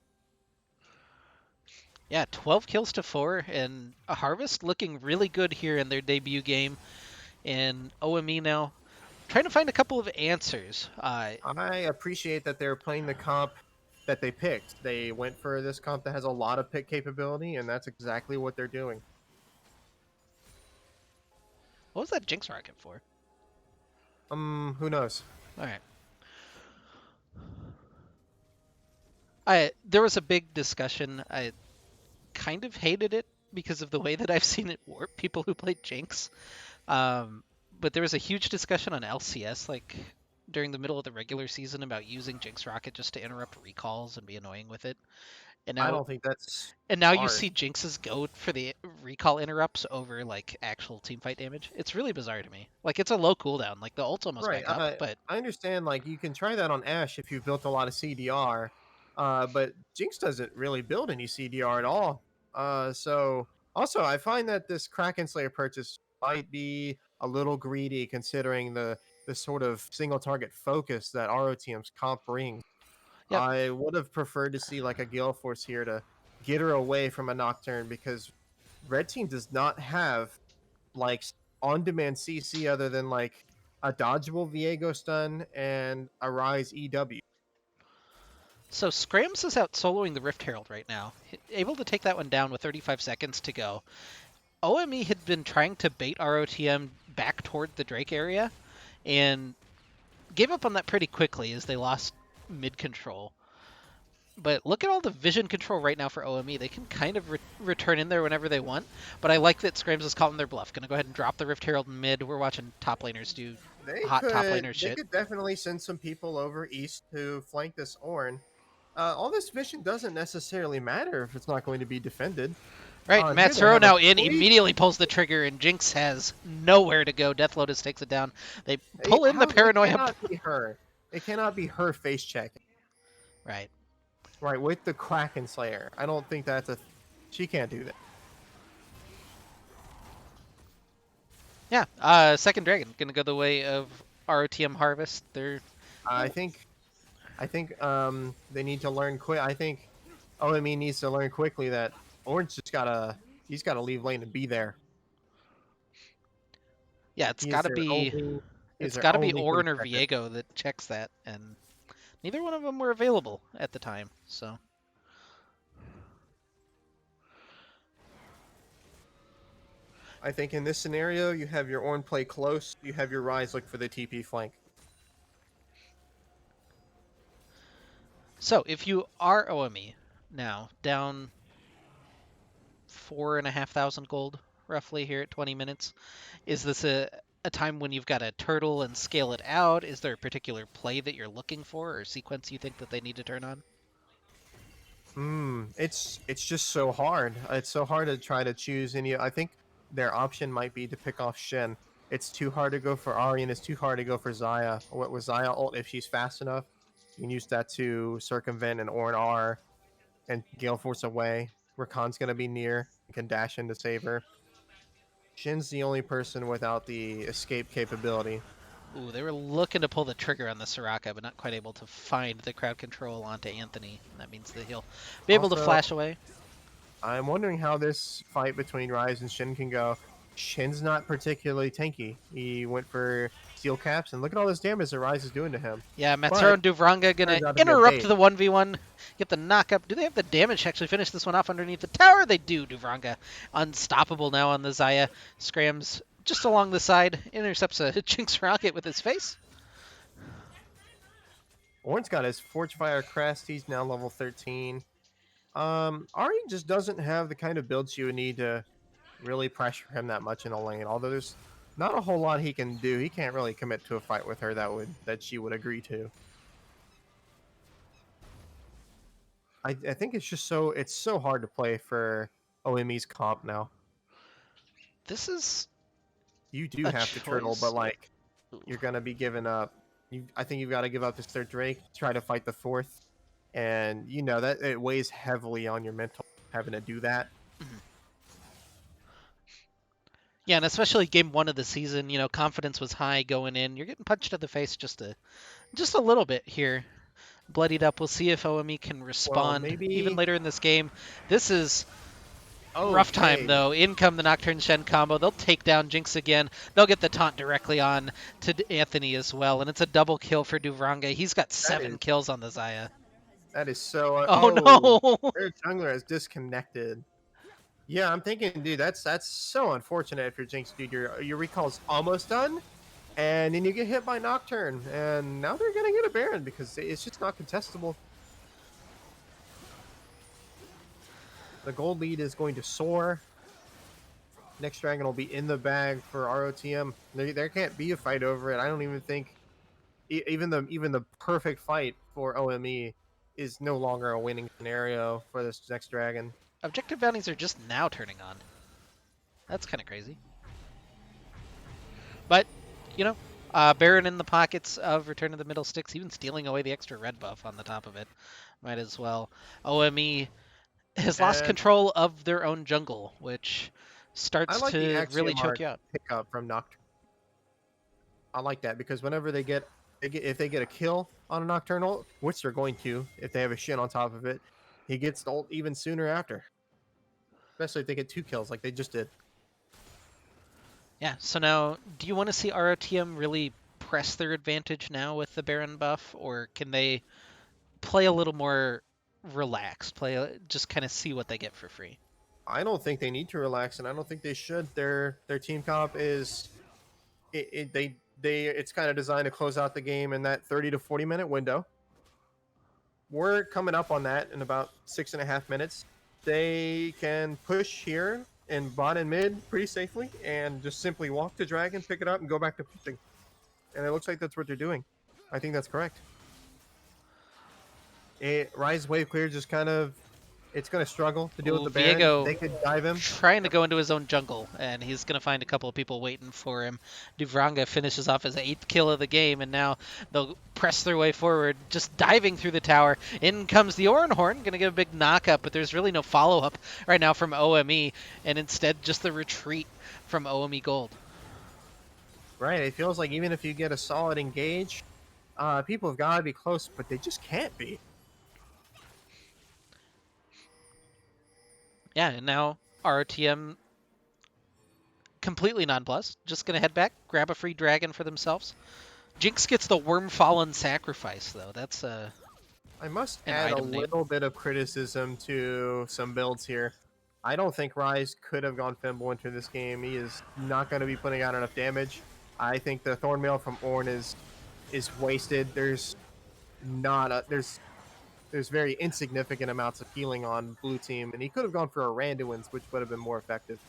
Yeah, 12 kills to 4, and a Harvest looking really good here in their debut game. And OME now trying to find a couple of answers. I appreciate that they're playing the comp that they picked. They went for this comp that has a lot of pick capability, and that's exactly what they're doing. What was that Jinx rocket for? Who knows? All right. There was a big discussion. I kind of hated it because of the way that I've seen it warp people who played Jinx. Um, but there was a huge discussion on LCS, like during the middle of the regular season, about using Jinx Rocket just to interrupt recalls and be annoying with it. And I now, don't think that's and now you smart. see Jinx's go for the recall interrupts over like actual teamfight damage. It's really bizarre to me. Like it's a low cooldown. Like the ult's almost Right. back up, but I understand. Like you can try that on Ashe if you've built a lot of CDR, but Jinx doesn't really build any CDR at all. So also I find that this Kraken Slayer purchase might be a little greedy considering the sort of single target focus that ROTM's comp brings. yep. I would have preferred to see like a Gale Force here to get her away from a Nocturne because Red Team does not have like on-demand CC other than like a dodgeable Viego stun and a Rise EW. So Scrams is out soloing the Rift Herald right now, able to take that one down with 35 seconds to go. OME had been trying to bait ROTM back toward the Drake area, and gave up on that pretty quickly as they lost mid control. But look at all the vision control right now for OME. They can kind of return in there whenever they want. But I like that Scrams is calling their bluff. Gonna go ahead and drop the Rift Herald mid. We're watching top laners do hot top laner They shit. could definitely send some people over east to flank this Ornn. All this vision doesn't necessarily matter if it's not going to be defended. Right, Here they Matsuro have a now in, sweep. immediately pulls the trigger, and Jinx has nowhere to go. Death Lotus takes it down. They pull in the It paranoia. cannot be her. It cannot be her face checking. Right. Right, with the Kraken Slayer. I don't think that's a. She can't do that. Yeah, second dragon gonna go the way of ROTM Harvest. They're I think they need to learn quick. I think OME needs to learn quickly that Orange just he's gotta leave lane and be there. yeah, He is it's their got to be only face Ornn or checker. Viego that checks that, and neither one of them were available at the time. So I think in this scenario, you have your Ornn play close, you have your Rise look for the TP flank. so if you are OME now down 4,500 gold roughly here at 20 minutes, is this a time when you've got to turtle and scale it out? Is there a particular play that you're looking for or sequence you think that they need to turn on? It's just so hard. It's so hard to try to choose any. I think their option might be to pick off Shen. It's too hard to go for Ari, and it's too hard to go for Xayah. What was Xayah ult? If she's fast enough, you can use that to circumvent an Ornn R and Gale Force away. Rakan's gonna be near. You can dash in to save her. Shin's the only person without the escape capability. Ooh, they were looking to pull the trigger on the Soraka, but not quite able to find the crowd control onto Anthony. That means that he'll be able to Also, flash away. I'm wondering how this fight between Rise and Shin can go. Shin's not particularly tanky. He went for steel caps, and look at all this damage that Rise is doing to him. Yeah, Matsuro But and Duvranga gonna turns out to be a interrupt bait. the 1v1, get the knockup. Do they have the damage to actually finish this one off underneath the tower? They do. Duvranga unstoppable now on the Xayah. Scrams just along the side, intercepts a Jinx rocket with his face. Ornn's got his Forge Fire Crest. He's now level 13. Ari just doesn't have the kind of builds you would need to really pressure him that much in the lane. Although there's not a whole lot he can do. He can't really commit to a fight with her that she would agree to. I think it's so hard to play for OME's comp now. This is You do a have to turtle, but choice. like Ooh. you're gonna be giving up. I think you've got to give up this third Drake, try to fight the fourth, and you know that it weighs heavily on your mental having to do that. Mhm. Yeah, and especially game one of the season, confidence was high going in. You're getting punched in the face just a little bit here. Bloodied up. We'll see if OME can Well, respond even maybe. later in this game. This is rough time, Okay, though. In come the Nocturne Shen combo. They'll take down Jinx again. They'll get the taunt directly on to Anthony as well. And it's a double kill for Duvranga. He's got that 7 is kills on the Xayah. that is so. Oh, Oh, no! their jungler has disconnected. Yeah, I'm thinking, dude, that's so unfortunate if you're Jinx, dude. Your recall's almost done, and then you get hit by Nocturne, and now they're gonna get a Baron because it's just not contestable. The gold lead is going to soar. Next dragon will be in the bag for ROTM. There can't be a fight over it. I don't even think even the perfect fight for OME is no longer a winning scenario for this next dragon. Objective bounties are just now turning on. That's kind of crazy. But, you know, Baron in the pockets of Return to the Middle Sticks, even stealing away the extra red buff on the top of it. Might as well. OME has lost And control of their own jungle, which I starts like the to really axiom choke mark you out. pickup from Nocturne. I like that because whenever if they get a kill on a Nocturnal, which they're going to if they have a Shin on top of it, he gets the ult even sooner after. Especially if they get 2 kills like they just did. Yeah, so now, do you want to see ROTM really press their advantage now with the Baron buff, or can they play a little more relaxed, just kind of see what they get for free? I don't think they need to relax, and I don't think they should. Their team comp is it's kind of designed to close out the game in that 30 to 40 minute window. We're coming up on that in about 6.5 minutes. They can push here and bot and mid pretty safely, and just simply walk to dragon, pick it up, and go back to pushing. And it looks like that's what they're doing. I think that's correct. Rise wave clear just kind of it's going to struggle to deal with Ooh, the Baron. Viego They could dive him. trying to go into his own jungle, and he's going to find a couple of people waiting for him. Duvranga finishes off his 8th kill of the game, and now they'll press their way forward, just diving through the tower. In comes the Orenhorn, going to get a big knock-up, but there's really no follow-up right now from OME, and instead just the retreat from OME Gold. Right. It feels like even if you get a solid engage, people have got to be close, but they just can't be. Yeah, and now ROTM completely nonplussed. Just going to head back, grab a free dragon for themselves. Jinx gets the Worm Fallen Sacrifice, though. That's I must an add a item name. little bit of criticism to some builds here. I don't think Rise could have gone Fimble into this game. He is not going to be putting out enough damage. I think the Thornmail from Ornn is wasted. There's not a, there's very insignificant amounts of healing on blue team, and he could have gone for a Randuin's, which would have been more effective.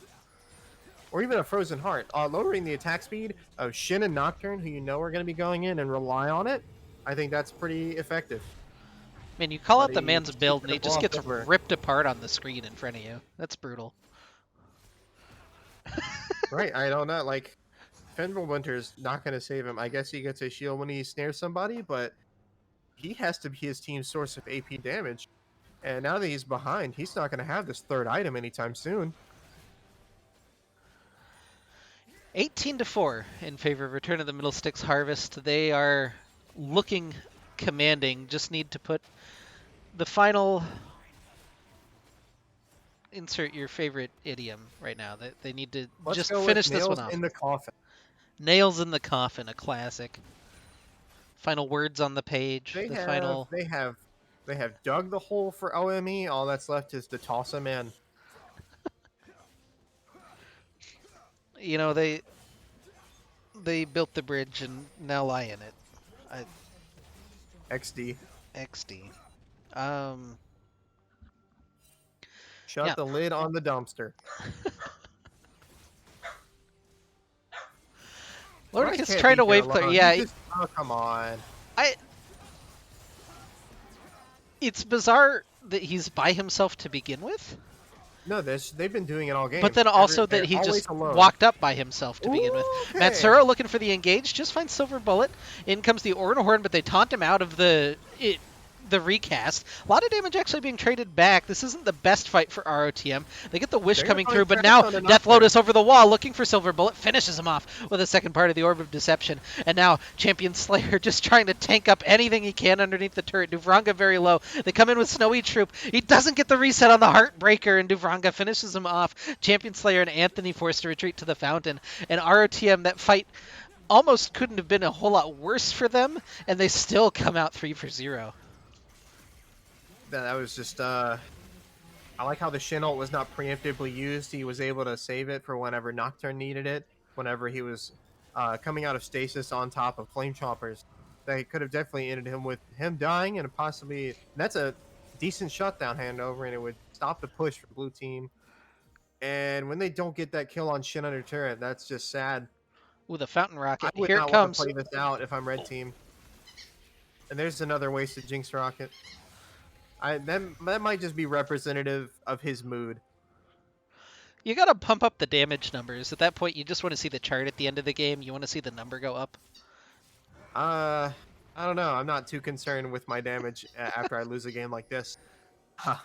Or even a Frozen Heart. Lowering the attack speed of Shin and Nocturne, who you know are going to be going in and rely on it, I think that's pretty effective. Man, you call But out the he man's build, and he just gets over. ripped apart on the screen in front of you. That's brutal. Right, I don't know. Like, Fenrir Winter's not going to save him. I guess he gets a shield when he snares somebody, but he has to be his team's source of AP damage. And now that he's behind, he's not going to have this third item anytime soon. 18-4 in favor of Return of the Middle Sticks Harvest. They are looking commanding. Just need to put the final... Insert your favorite idiom right now. They need to Let's just go finish with this one nails off. in the coffin. Nails in the coffin, a classic. Final words on the page. They have dug the hole for OME. All that's left is to toss him in. You know, they built the bridge and now lie in it. XD. XD. Shut Yeah. the lid on the dumpster. Lordicus Can't tried be to here wave clear. alone. Yeah, Oh, come on. it's bizarre that he's by himself to begin with, No, they've been doing it all but game. then also that They're he always just alone. walked up by himself to begin with. Ooh, okay. Matsuro looking for the engage, just finds Silver Bullet. In comes the Ornhorn, but they taunt him out of the recast. A lot of damage actually being traded back. This isn't the best fight for ROTM. They get the Wish They're gonna coming probably through, but trash now on the Death Nocturne. Lotus over the wall looking for Silver Bullet, finishes him off with a second part of the Orb of Deception. And now Champion Slayer just trying to tank up anything he can underneath the turret. Duvranga very low. They come in with Snowy Troop. He doesn't get the reset on the Heartbreaker, and Duvranga finishes him off. Champion Slayer and Anthony forced to retreat to the fountain. And ROTM, that fight almost couldn't have been a whole lot worse for them, and they still come out 3-0. That was just I like how the Shin ult was not preemptively used. He was able to save it for whenever Nocturne needed it, whenever he was coming out of stasis on top of Flame Choppers. They could have definitely ended him with him dying and possibly... That's a decent shutdown handover, and it would stop the push for blue team. And when they don't get that kill on Shin under turret, that's just sad. Ooh, the Fountain I Rocket. would Here it not want to comes. play this out if I'm red team. And there's another wasted Jinx Rocket. That might just be representative of his mood. You gotta pump up the damage numbers. At that point, you just want to see the chart at the end of the game. You want to see the number go up. I don't know. I'm not too concerned with my damage after I lose a game like this. Huh.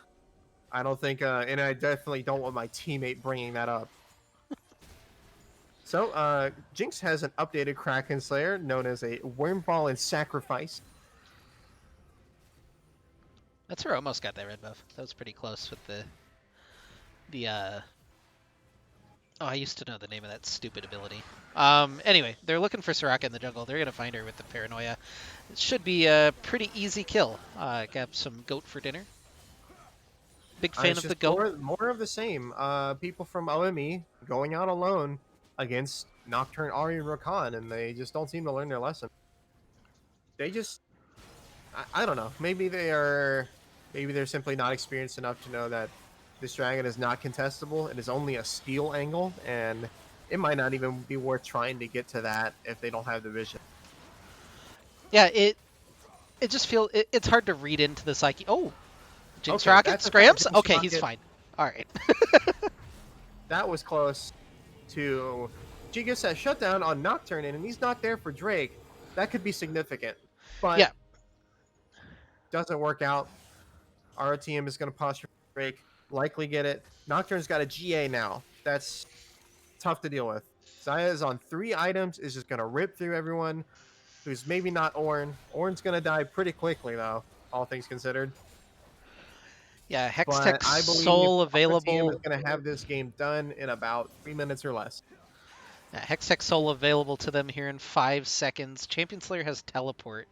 I don't think, and I definitely don't want my teammate bringing that up. So, Jinx has an updated Kraken Slayer known as a Wormball and Sacrifice. That's where I almost got that red buff. That was pretty close with Oh, I used to know the name of that stupid ability. Anyway, they're looking for Soraka in the jungle. They're gonna find her with the Paranoia. It should be a pretty easy kill. Got some goat for dinner. Big fan of the goat. More of the same. People from OME going out alone against Nocturne, Ari, and Rakan, and they just don't seem to learn their lesson. They just... I don't know. Maybe they're simply not experienced enough to know that this dragon is not contestable. It is only a steal angle, and it might not even be worth trying to get to that if they don't have the vision. Yeah, it just feels... It's hard to read into the psyche. Oh! Jinx Okay, Rocket? that's a Scrams? Jinx Okay, he's Rocket. fine. Alright. That was close to... She gets that shutdown on Nocturne, and he's not there for Drake. That could be significant. But Yeah. doesn't work out. ROTM is going to posture Drake. Likely get it. Nocturne's got a GA now. That's tough to deal with. Zaya is on 3 items, is just going to rip through everyone who's maybe not Ornn. Ornn's going to die pretty quickly, though, all things considered. Yeah, But Hextech I believe Soul ROTM available. is going to have this game done in about 3 minutes or less. Yeah, Hextech Soul available to them here in 5 seconds. Champion Slayer has Teleport.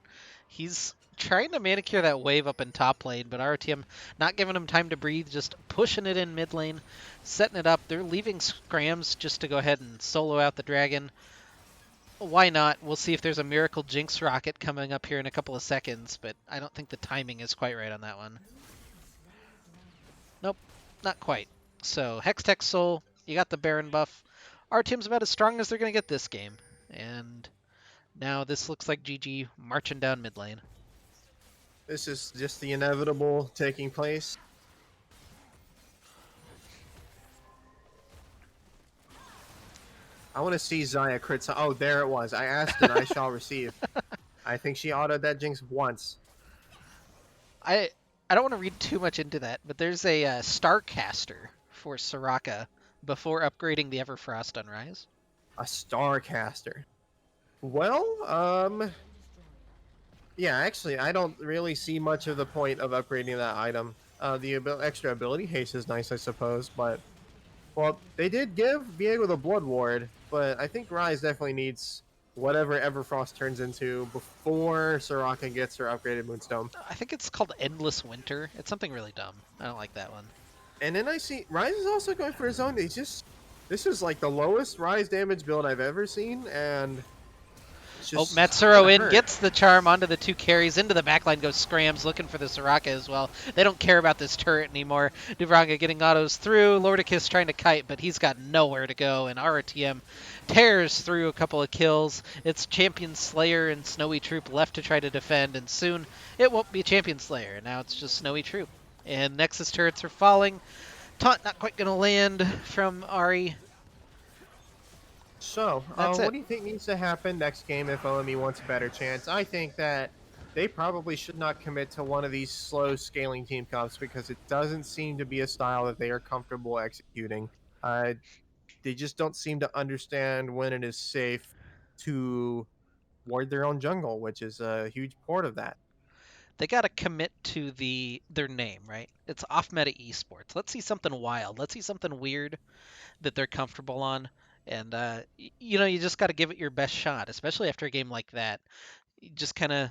He's trying to manicure that wave up in top lane, but RTM not giving him time to breathe, just pushing it in mid lane, setting it up. They're leaving Scrams just to go ahead and solo out the dragon. Why not? We'll see if there's a Miracle Jinx Rocket coming up here in a couple of seconds, but I don't think the timing is quite right on that one. Nope, not quite. So Hextech Soul, you got the Baron buff. Our team's about as strong as they're going to get this game. And now this looks like GG marching down mid lane. This is just the inevitable taking place. I want to see Zaya crit. Oh, there it was. I asked and I shall receive. I think she autoed that Jinx once. I don't want to read too much into that, but there's a Starcaster for Soraka before upgrading the Everfrost on Rise. A Starcaster. Well, yeah, actually, I don't really see much of the point of upgrading that item. The extra ability haste is nice, I suppose, but... Well, they did give Viego the Blood Ward, but I think Rise definitely needs whatever Everfrost turns into before Soraka gets her upgraded Moonstone. I think it's called Endless Winter. It's something really dumb. I don't like that one. And then I see Rise is also going for his own. This is like the lowest Rise damage build I've ever seen, and it's just Matsuro in, gets the charm onto the 2 carries, into the backline goes Scrams, looking for the Soraka as well. They don't care about this turret anymore. Duvranga getting autos through, Lordicus trying to kite, but he's got nowhere to go, and RTM tears through a couple of kills. It's Champion Slayer and Snowy Troop left to try to defend, and soon it won't be Champion Slayer. Now it's just Snowy Troop. And Nexus turrets are falling. Taunt not quite gonna land from Ari. So, That's what it. do you think needs to happen next game if OME wants a better chance? I think that they probably should not commit to one of these slow scaling team comps because it doesn't seem to be a style that they are comfortable executing. Uh, they just don't seem to understand when it is safe to ward their own jungle, which is a huge part of that. They gotta commit to their name, right? It's off meta esports. Let's see something wild. Let's see something weird that they're comfortable on. And you just got to give it your best shot, especially after a game like that. You just kind of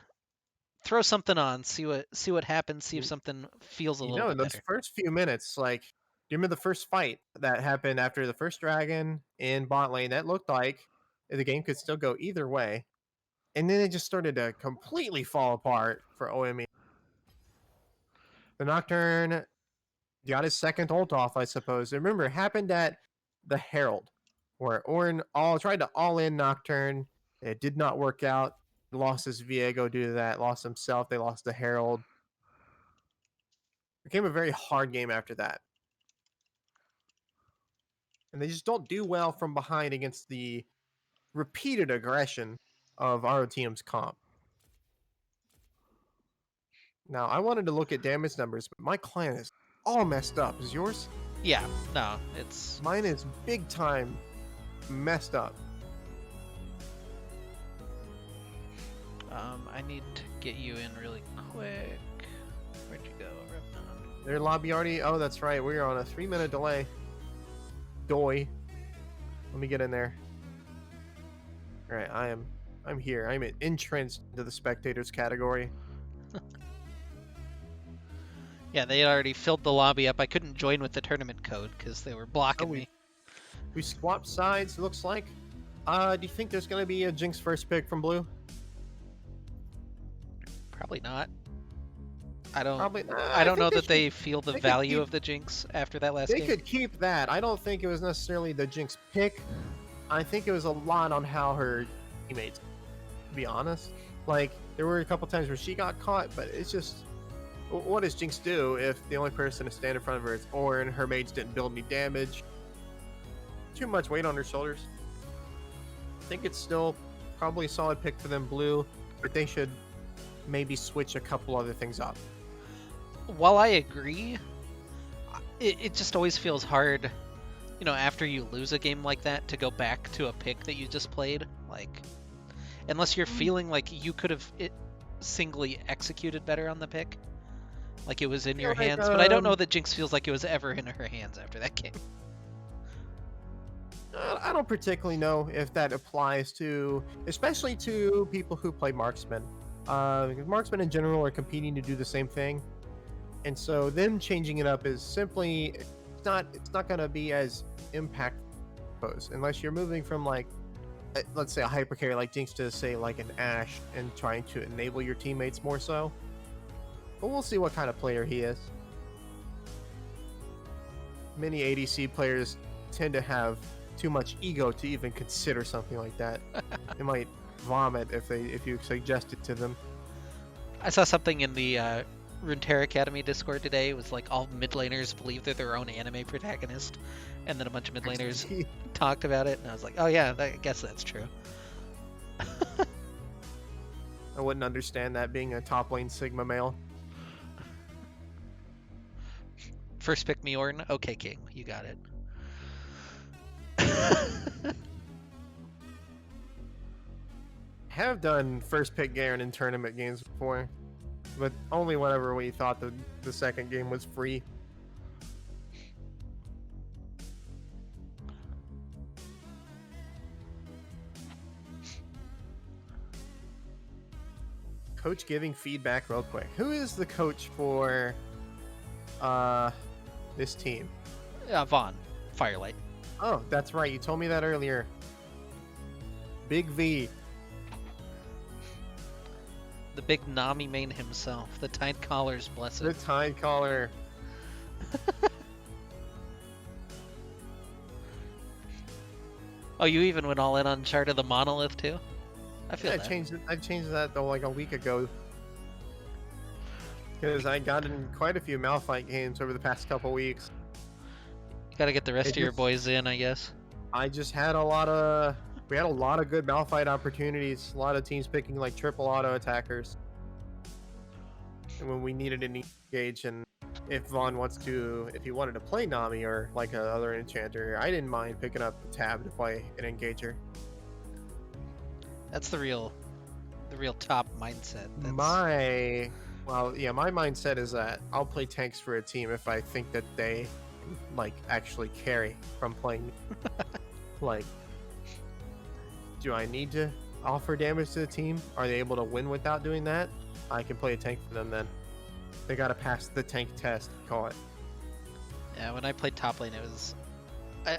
throw something on, see what happens, see if something feels a little In bit those better. first few minutes, like, do you remember the first fight that happened after the first dragon in bot lane? That looked like the game could still go either way. And then it just started to completely fall apart for OME. The Nocturne got his second ult off, I suppose. Remember, it happened at the Herald, where Ornn all tried to all in Nocturne. It did not work out. Lost his Viego due to that, lost himself. They lost the Herald. It became a very hard game after that. And they just don't do well from behind against the repeated aggression of ROTM's comp. Now, I wanted to look at damage numbers, but my client is all messed up. Is yours? Yeah, no, it's Mine is big time messed up. I need to get you in really quick. Where'd you go, Repnon? Their lobby already. Oh, that's right. We're on a 3-minute delay. Doy. Let me get in there. All right, I'm here. I'm entrenched into the spectators category. Yeah, they had already filled the lobby up. I couldn't join with the tournament code because they were blocking So me. we swapped sides. Looks like. Do you think there's gonna be a Jinx first pick from Blue? Probably not. I don't. Probably. I I don't know think that they feel the they could value keep- of the Jinx after that last They game. could keep that. I don't think it was necessarily the Jinx pick. I think it was a lot on how her teammates. To be honest, like there were a couple times where she got caught, but it's just. What does Jinx do if the only person to stand in front of her is Ornn? Her mates didn't build any damage. Too much weight on her shoulders. I think it's still probably a solid pick for them, Blue, but they should maybe switch a couple other things up. While I agree, it just always feels hard, after you lose a game like that, to go back to a pick that you just played. Like, unless you're feeling like you could have singly executed better on the pick, like it was in your like, hands. But I don't know that Jinx feels like it was ever in her hands after that game. I don't particularly know if that applies to, especially to people who play marksman. Because marksmen in general are competing to do the same thing, and so them changing it up is simply it's not going to be as impactful unless you're moving from like let's say a hyper carry like Jinx to say like an Ashe and trying to enable your teammates more so. But we'll see what kind of player he is. Many ADC players tend to have too much ego to even consider something like that. They might vomit if you suggest it to them. I saw something in the Runeterra Academy Discord today. It was like all mid laners believe they're their own anime protagonist, and then a bunch of mid laners talked about it, and I was like, oh yeah, I guess that's true. I wouldn't understand that being a top lane Sigma male. First pick me Ornn. Okay, King, you got it. Have done first pick Garen in tournament games before, but only whenever we thought the second game was free. Coach giving feedback real quick. Who is the coach for this team? Vaughn, Firelight. Oh, that's right. You told me that earlier. Big V. The big Nami main himself, the Tide Caller's blessed. The Tide Caller. Oh, you even went all in on Chart of the Monolith too? I feel Yeah, that. I changed that though like a week ago. because I got in quite a few Malphite games over the past couple weeks. You gotta get the rest It of your just, boys in, I guess. I just had we had a lot of good Malphite opportunities. A lot of teams picking like triple auto attackers, and when we needed an engage, and if if he wanted to play Nami or like another enchanter, I didn't mind picking up the tab to play an engager. That's the real top mindset. That's My mindset is that I'll play tanks for a team if I think that they like actually carry from playing. Like, do I need to offer damage to the team? Are they able to win without doing that? I can play a tank for them then. They gotta pass the tank test, call it. yeah. When I played top lane, it was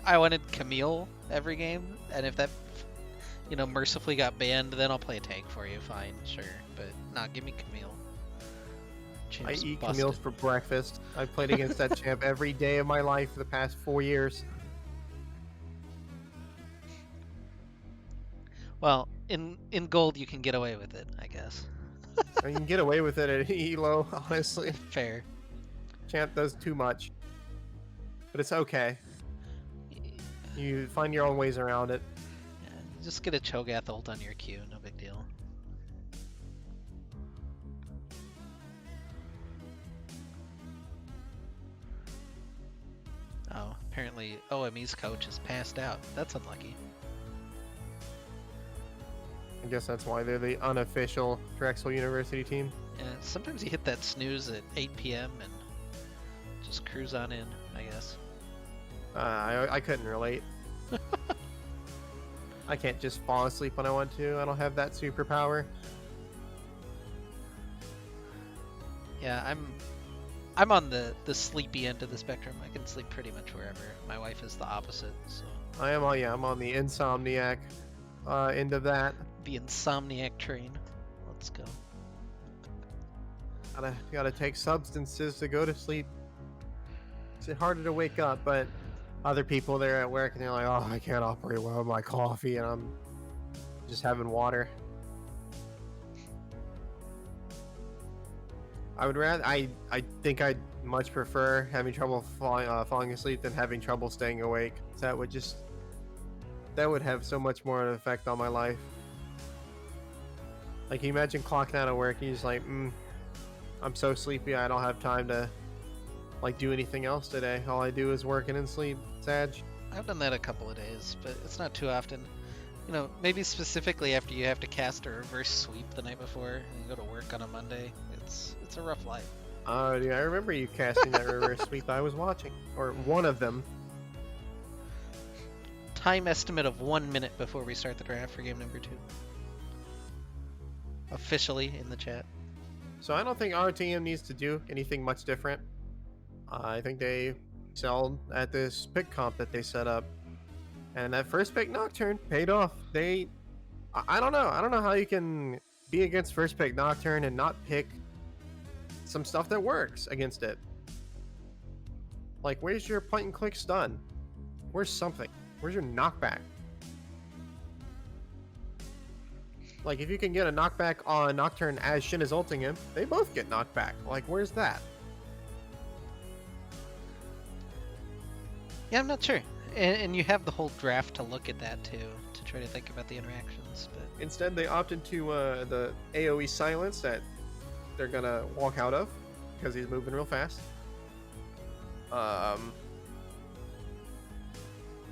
I wanted Camille every game, and if that mercifully got banned, then I'll play a tank for you. Fine, sure, but not give me Camille. I Champ's eat busted. Camille's for breakfast. I've played against that champ every day of my life for the past 4 years. Well, in gold you can get away with it, I guess. I can get away with it at Elo, honestly. Fair. Champ does too much. But it's okay. You find your own ways around it. Yeah, just get a Cho'Gath ult on your Q, no big deal. Oh, apparently OME's coach is passed out. That's unlucky. I guess that's why they're the unofficial Drexel University team. Yeah, sometimes you hit that snooze at 8 p.m. and just cruise on in, I guess. I couldn't relate. I can't just fall asleep when I want to. I don't have that superpower. Yeah, I'm on the sleepy end of the spectrum. I can sleep pretty much wherever. My wife is the opposite, so. I'm on the insomniac end of that. The insomniac train. Let's go. Gotta take substances to go to sleep. It's harder to wake up, but other people there at work and they're like, oh, I can't operate well with my coffee, and I'm just having water. I think I'd much prefer having trouble falling asleep than having trouble staying awake. That would have so much more of an effect on my life. Like, you imagine clocking out of work and you're just like, I'm so sleepy, I don't have time to like do anything else today. All I do is working and sleep. Sag. I've done that a couple of days, but it's not too often. Maybe specifically after you have to cast a reverse sweep the night before and you go to work on a Monday. It's a rough life. Oh, yeah, I remember you casting that reverse sweep. I was watching, or one of them. Time estimate of 1 minute before we start the draft for game number 2. Officially in the chat. So I don't think our team needs to do anything much different. I think they excelled at this pick comp that they set up, and that first pick Nocturne paid off. I don't know how you can be against first pick Nocturne and not pick some stuff that works against it. Like, where's your point and click stun? Where's something? Where's your knockback? Like, if you can get a knockback on Nocturne as Shin is ulting him, they both get knocked back. Like, where's that? Yeah, I'm not sure. And you have the whole draft to look at that too, to try to think about the interactions. But Instead, they opted to the AoE silence that they're gonna walk out of because he's moving real fast.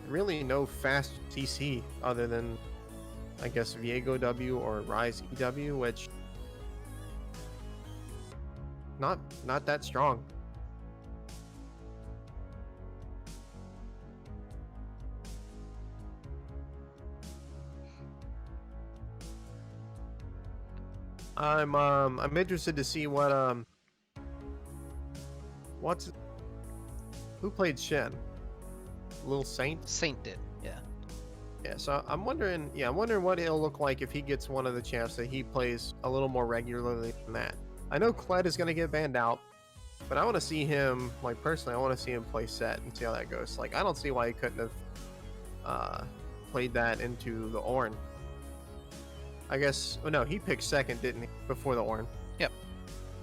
Really no fast TC other than, I guess, Viego W or Rise EW, which not that strong. I'm interested to see who played Shen? Lil Saint? Saint did, yeah. Yeah, so I'm wondering what it'll look like if he gets one of the champs that he plays a little more regularly than that. I know Kled is gonna get banned out, but I want to see him, like, personally, I want to see him play Set and see how that goes. Like, I don't see why he couldn't have played that into the Ornn. I guess, oh no, he picked second, didn't he, before the Ornn? Yep.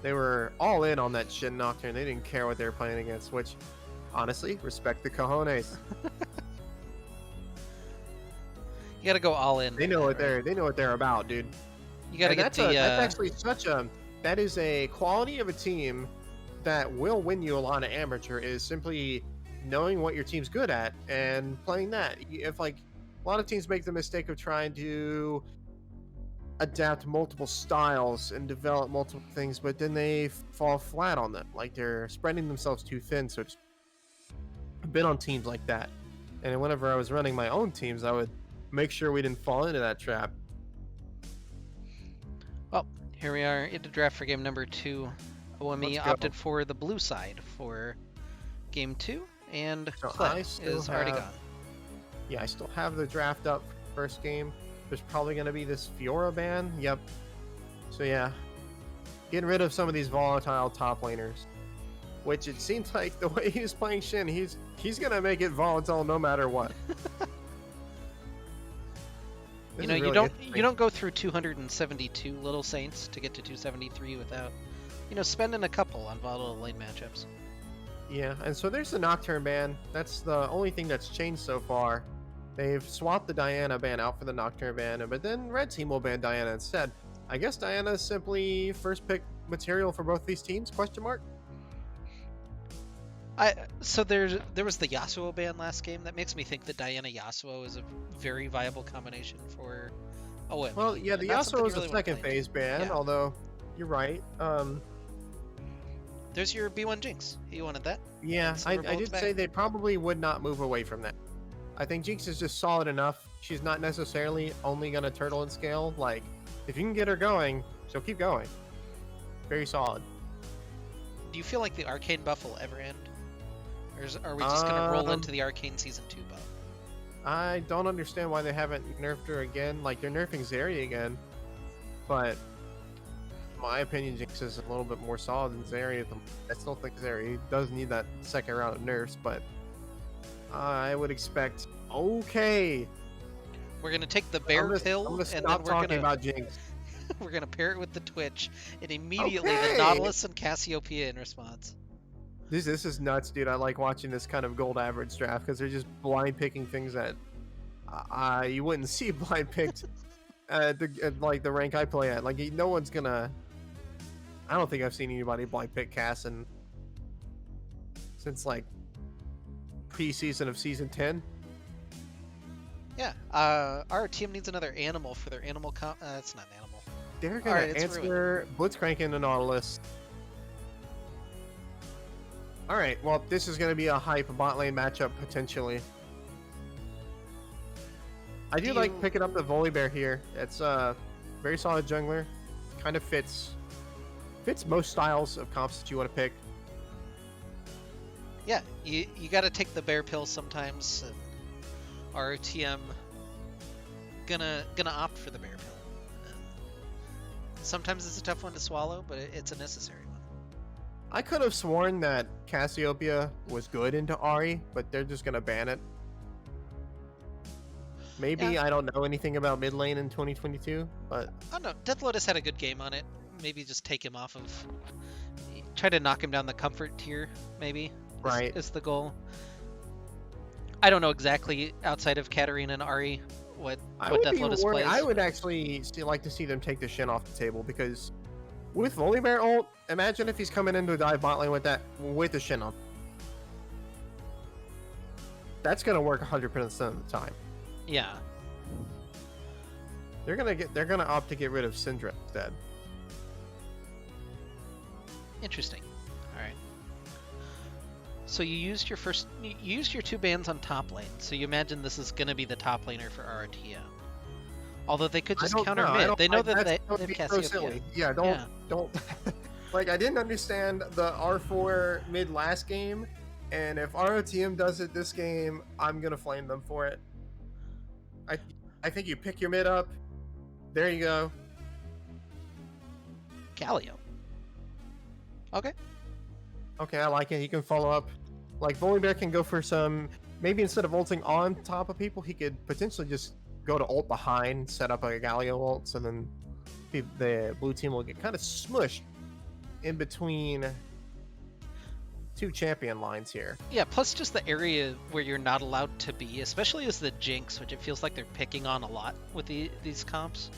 They were all in on that Shin Nocturne. They didn't care what they were playing against, which, honestly, respect the cojones. You got to go all in. They know what they're about, dude. You got to get the. That's actually that is a quality of a team that will win you a lot of amateur, is simply knowing what your team's good at and playing that. If like a lot of teams make the mistake of trying to adapt multiple styles and develop multiple things, but then they fall flat on them. Like they're spreading themselves too thin. So it's been on teams like that. And whenever I was running my own teams, I would make sure we didn't fall into that trap. Well, here we are into draft for game number 2. OME opted for the blue side for game 2, and So Clay I still is already have- gone. Yeah, I still have the draft up for first game. There's probably going to be this Fiora ban. Yep. So yeah, getting rid of some of these volatile top laners. Which it seems like the way he's playing Shin, he's going to make it volatile no matter what. You know, you don't go through 272 Little Saints to get to 273 without, spending a couple on volatile lane matchups. Yeah, and so there's the Nocturne ban. That's the only thing that's changed so far. They've swapped the Diana ban out for the Nocturne ban, but then Red Team will ban Diana instead. I guess Diana is simply first pick material for both these teams? Question mark. So there was the Yasuo ban last game. That makes me think that Diana Yasuo is a very viable combination for OME. Well, yeah, the Yasuo is a second phase ban, Yeah. although you're right. There's your B1 Jinx. You wanted that? Yeah, I Silver Bolt's did say back. they probably would not move away from that. I think Jinx is just solid enough. She's not necessarily only going to turtle and scale. Like, if you can get her going, she'll keep going. Very solid. Do you feel like the Arcane buff will ever end? Or are we just going to roll into the Arcane Season 2 buff? I don't understand why they haven't nerfed her again. Like, they're nerfing Zeri again. But, in my opinion, Jinx is a little bit more solid than Zeri. I still think Zeri does need that second round of nerfs, but I would expect... Okay. We're going to take the bear pill, I'm gonna and stop then we're talking going about Jinx. we're going to pair it with the Twitch, and immediately Okay. the Nautilus and Cassiopeia in response. This is nuts, dude. I like watching this kind of gold average draft because they're just blind picking things that you wouldn't see blind picked at like the rank I play at. Like no one's gonna. I don't think I've seen anybody blind pick Cass since like pre-season of season 10. Yeah, our team needs another animal for their animal it's not an animal. They're gonna Alright, it's answer Blitzcrank and the Nautilus. All right, well, this is going to be a hype bot lane matchup potentially. I do like picking up the Volibear here. It's a very solid jungler. Kind of fits most styles of comps that you want to pick. Yeah, you got to take the bear pill sometimes, and our TM gonna opt for the bear pill. And sometimes it's a tough one to swallow, but it's a necessary one. I could have sworn that Cassiopeia was good into Ahri, but they're just going to ban it. Maybe Yeah. I don't know anything about mid lane in 2022, but I don't know. Death Lotus had a good game on it. Maybe just take him off of. Try to knock him down the comfort tier, maybe. Right. Is the goal. I don't know exactly outside of Katarina and Ahri what Death Lotus plays. I would actually like to see them take the Shin off the table because with Volibear ult, imagine if he's coming into a dive bot lane with the Shin on. That's gonna work 100% of the time. Yeah. They're gonna opt to get rid of Syndra instead. Interesting. All right. So you used your 2 bans on top lane. So you imagine this is going to be the top laner for RTM. Although they could just counter mid. They know that they have Cassiopeia. Yeah, don't. Like I didn't understand the R4 mid last game, and if ROTM does it this game, I'm gonna flame them for it. I think you pick your mid up. There you go. Galio. Okay. Okay, I like it. He can follow up. Like Volibear can go for some. Maybe instead of ulting on top of people, he could potentially just go to ult behind, set up a Galio ult, so then the blue team will get kind of smushed. in between two champion lines here. Yeah, plus just the area where you're not allowed to be, especially as the Jinx, which it feels like they're picking on a lot with these comps.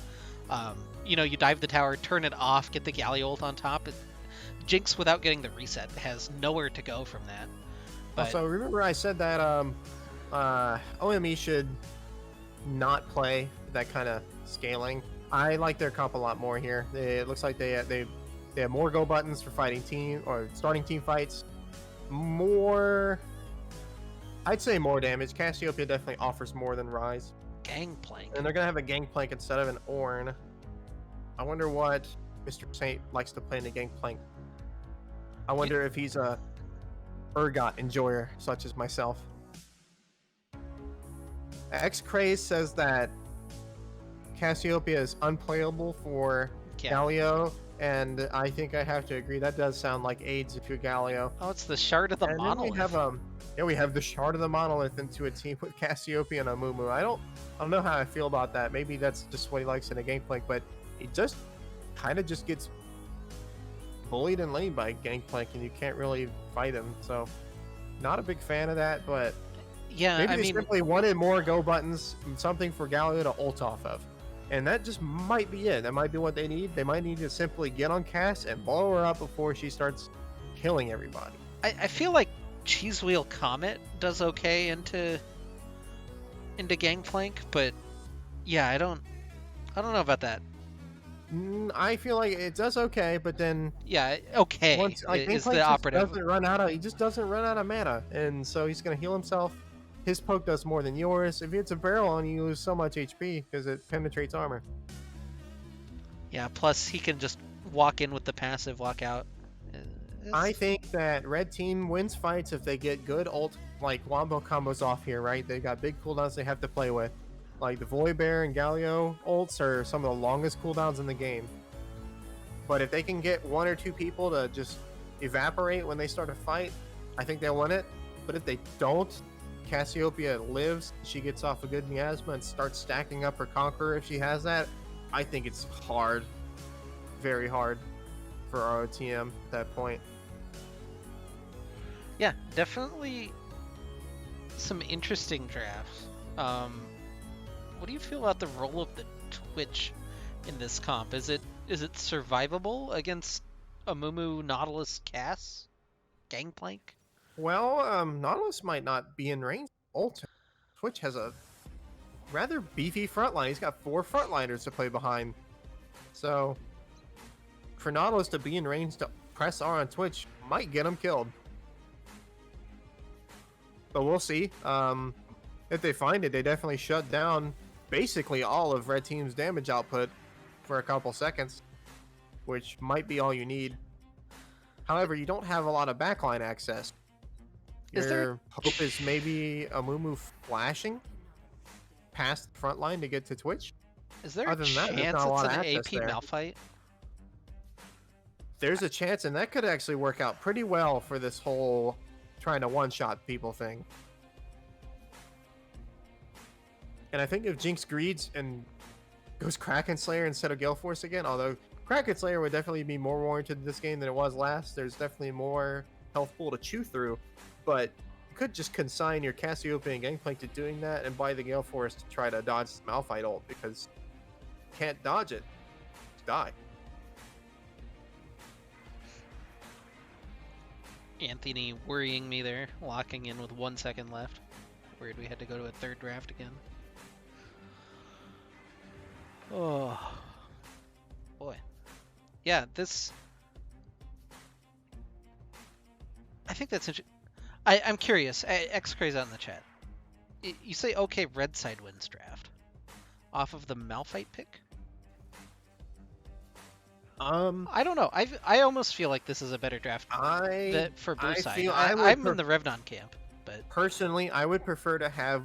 You know, you dive the tower, turn it off, get the Galio ult on top. Jinx, without getting the reset, has nowhere to go from that. But Also, remember I said that OME should not play that kind of scaling. I like their comp a lot more here. It looks like they have more go buttons for fighting team or starting team fights. More, I'd say more damage. Cassiopeia definitely offers more than Rise. Gangplank. And they're gonna have a Gangplank instead of an Ornn. I wonder what Mr. Saint likes to play in the Gangplank. I wonder if he's a Urgot enjoyer, such as myself. X-Craze says that Cassiopeia is unplayable for Galio, and I think I have to agree. That does sound like AIDS if you're Galio. Oh, it's the Shard of the Monolith. Then we have the Shard of the Monolith into a team with Cassiopeia and Amumu. I don't know how I feel about that. Maybe that's just what he likes in a Gangplank, but he just kind of just gets bullied in lane by Gangplank, and you can't really fight him. So, not a big fan of that, but yeah, maybe they simply wanted more go buttons, something for Galio to ult off of. And that just might be it. That might be what they need. They might need to simply get on Cass and blow her up before she starts killing everybody. I feel like Cheese Wheel Comet does okay into Gangplank, but yeah, I don't know about that. I feel like it does okay, but then yeah, okay once, like, is the operative. He just doesn't run out of mana, and so he's gonna heal himself. His poke does more than yours. If it's a barrel on you, lose so much HP because it penetrates armor. Yeah, plus he can just walk in with the passive, walk out. I think that red team wins fights if they get good ult, like wombo combos off here, right? They got big cooldowns they have to play with. Like the Volibear and Galio ults are some of the longest cooldowns in the game. But if they can get one or two people to just evaporate when they start a fight, I think they'll win it. But if they don't, Cassiopeia lives, she gets off a good miasma and starts stacking up her Conqueror if she has that. I think it's hard, very hard for ROTM at that point. Yeah, definitely some interesting drafts. What do you feel about the role of the Twitch in this comp? Is it survivable against Amumu, Nautilus, Cass, Gangplank? Well, Nautilus might not be in range. Ult. Twitch has a rather beefy frontline. He's got 4 frontliners to play behind. So, for Nautilus to be in range to press R on Twitch might get him killed. But we'll see. If they find it, they definitely shut down basically all of Red Team's damage output for a couple seconds, which might be all you need. However, you don't have a lot of backline access. Your hope is maybe Amumu flashing past the front line to get to Twitch? Is there a chance it's an AP Malphite? There's a chance, and that could actually work out pretty well for this whole trying to one-shot people thing. And I think if Jinx greeds and goes Kraken Slayer instead of Gale Force again, although Kraken Slayer would definitely be more warranted in this game than it was last, there's definitely more health pool to chew through, but you could just consign your Cassiopeia and Gangplank to doing that and buy the Gale Force to try to dodge the Malphite ult, because you can't dodge it. Just die. Anthony worrying me there, locking in with 1 second left. Weird we had to go to a third draft again. Oh boy. Yeah, this I think that's interesting. I'm curious. X-Craze out in the chat. You say okay, red side wins draft off of the Malphite pick? I don't know. I almost feel like this is a better draft for blue side. I'm in the Revnon camp, but personally, I would prefer to have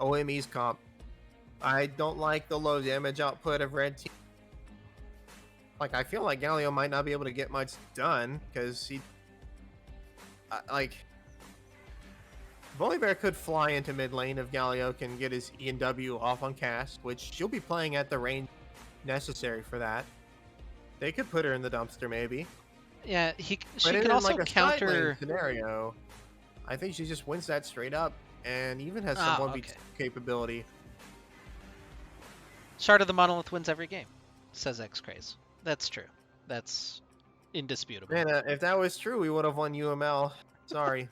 OME's comp. I don't like the low damage output of red team. Like, I feel like Galio might not be able to get much done because he, Volibear could fly into mid lane if Galio can get his E and W off on cast, which she'll be playing at the range necessary for that. They could put her in the dumpster, maybe. Yeah, But she can in also like a side lane counter. scenario, I think she just wins that straight up, and even has some Ah, 1v2 okay. capability. Shard of the Monolith wins every game, says X Craze. That's true. That's indisputable. Man, if that was true, we would have won UML. Sorry.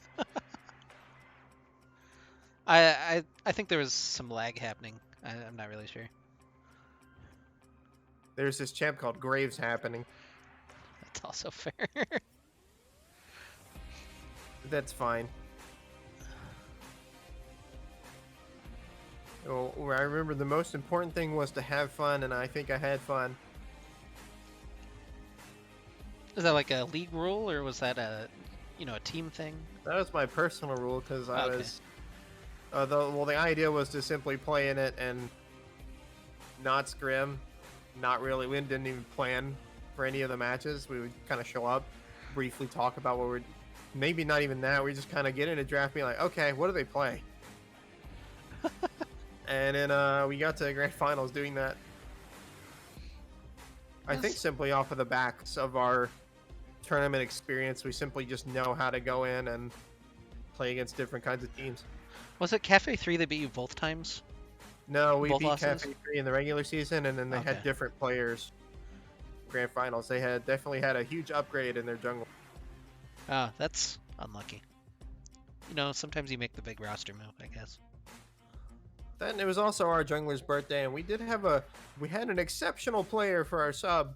I think there was some lag happening. I'm not really sure. There's this champ called Graves happening. That's also fair. That's fine. Oh, I remember the most important thing was to have fun, and I think I had fun. Is that like a league rule, or was that a team thing? That was my personal rule because I Okay. was. The idea was to simply play in it and not scrim. Not really. We didn't even plan for any of the matches. We would kind of show up, briefly talk about what we're. Maybe not even that. We just kind of get in a draft, be like, okay, what do they play? And then we got to the grand finals doing that. I think Yes. simply off of the backs of our tournament experience, we simply just know how to go in and play against different kinds of teams. Was it Cafe 3 that beat you both times? No, we Both beat losses? Cafe 3 in the regular season, and then they Okay. had different players. Grand finals, they had definitely had a huge upgrade in their jungle. Ah, that's unlucky. Sometimes you make the big roster move, I guess. Then it was also our jungler's birthday, and we had an exceptional player for our sub,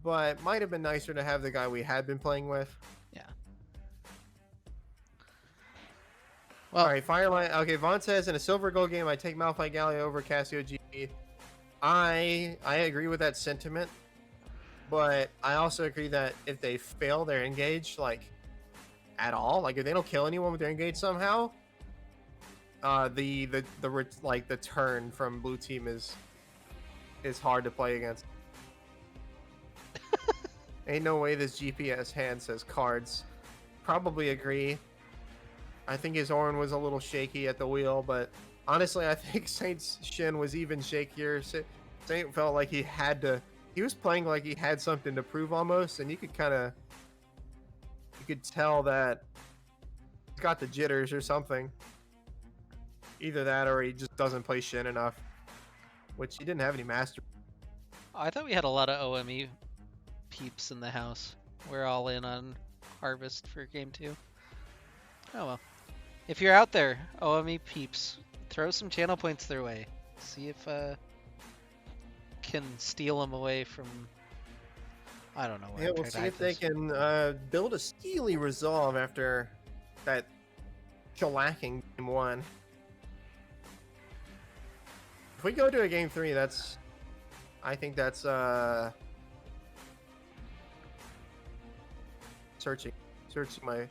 but might have been nicer to have the guy we had been playing with. Yeah. All Well, right, Fireline. Okay, Vaughn says in a silver gold game, I take Malphite Galio over Cassio GP. I agree with that sentiment, but I also agree that if they fail their engage, like at all, like if they don't kill anyone with their engage somehow, the turn from blue team is hard to play against. Ain't no way this GPS hand says cards. Probably agree. I think his Orin was a little shaky at the wheel, but honestly, I think Saint's Shin was even shakier. Saint felt like he had to. He was playing like he had something to prove almost, and you could tell that he's got the jitters or something. Either that, or he just doesn't play Shin enough, which he didn't have any master. I thought we had a lot of OME peeps in the house. We're all in on Harvest for game 2. Oh well. If you're out there, OME peeps, throw some channel points their way. See if can steal them away from. I don't know. Yeah, we'll see if they can build a steely resolve after that shellacking game 1. If we go to a game 3, I think that's searching my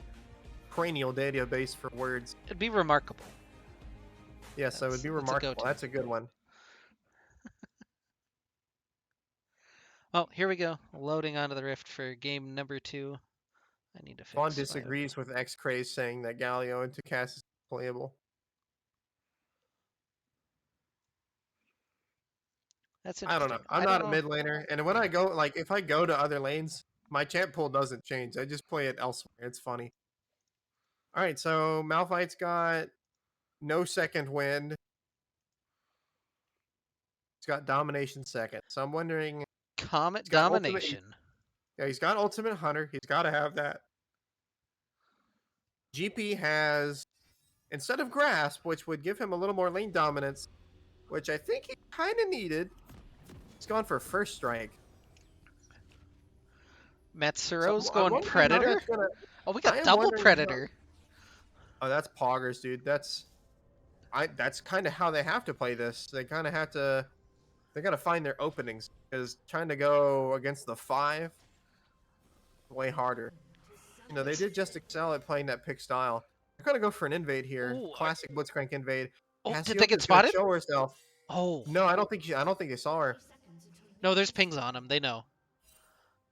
cranial database for words. It'd be remarkable. Yes, that would be That's a remarkable. go-to. That's a good one. Oh, here we go. Loading onto the Rift for game number 2. I need to Vaughn fix my. disagrees with X Craze saying that Galio and Tukas is playable. That's I don't interesting. know. I'm I don't not a know. mid laner, and when I go, like, if I go to other lanes, my champ pool doesn't change. I just play it elsewhere. It's funny. All right, so Malphite's got no second wind. He's got domination second. So I'm wondering, Comet he's got ultimate. domination. Yeah, he's got ultimate hunter. He's got to have that. GP has, instead of grasp, which would give him a little more lane dominance, which I think he kind of needed. He's gone for first strike. So Metsuro's I'm going wondering how Predator. that's gonna. Oh, we I got am double wondering how. Predator. Oh, that's poggers, dude. That's kind of how they have to play this. They kind of have to. They got to find their openings because trying to go against the 5 way harder. They did just excel at playing that pick style. They're gonna go for an invade here. Ooh, Classic Blitzcrank invade. oh, did they get Cassiopea's gonna spotted? show herself. Oh, No, I don't think they saw her. no, there's pings on them. They know.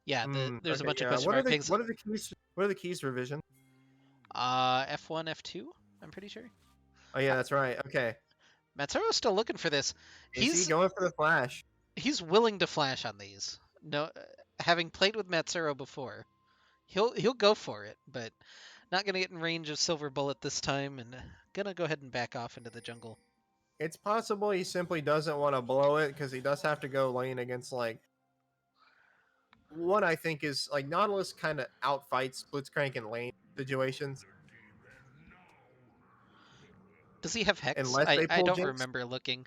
Yeah, there's a Okay, bunch of yeah. question mark pings. What are the keys? What are the keys for vision? F1, F2. I'm pretty sure. Oh yeah, that's right. Okay. Matsuro's still looking for this. Is he going for the flash? He's willing to flash on these. No, having played with Matsuro before, He'll go for it, but not gonna get in range of Silver Bullet this time, and gonna go ahead and back off into the jungle. It's possible he simply doesn't want to blow it because he does have to go lane against like what I think is like Nautilus kind of outfights Blitzcrank in lane situations Does he have Hex? unless I they I pull don't Jinx. remember looking,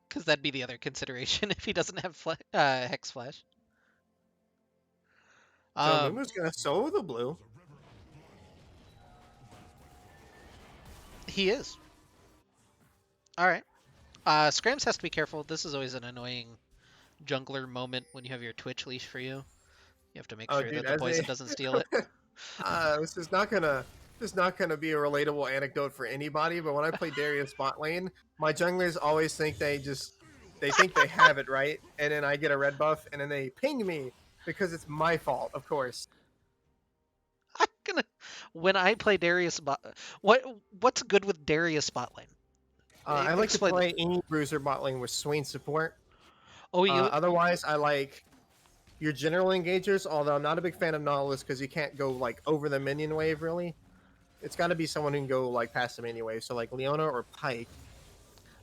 because that'd be the other consideration if he doesn't have Hex Flash. So Um, Mumu's gonna solo the blue. he is. All right. Scrams has to be careful. This is always an annoying jungler moment when you have your Twitch leash for you. You have to make Oh, sure dude, that the as a poison doesn't steal it. this is not gonna be a relatable anecdote for anybody. But when I play Darius bot lane, my junglers always think they think they have it right, and then I get a red buff, and then they ping me because it's my fault, of course. I'm gonna when I play Darius bot. What's good with Darius bot lane? I like to Explain that. play any bruiser bot lane with Swain support. Oh, you. Otherwise, I like your general engagers. Although I'm not a big fan of Nautilus because you can't go like over the minion wave really. It's got to be someone who can go like past the minion wave. So like Leona or Pike.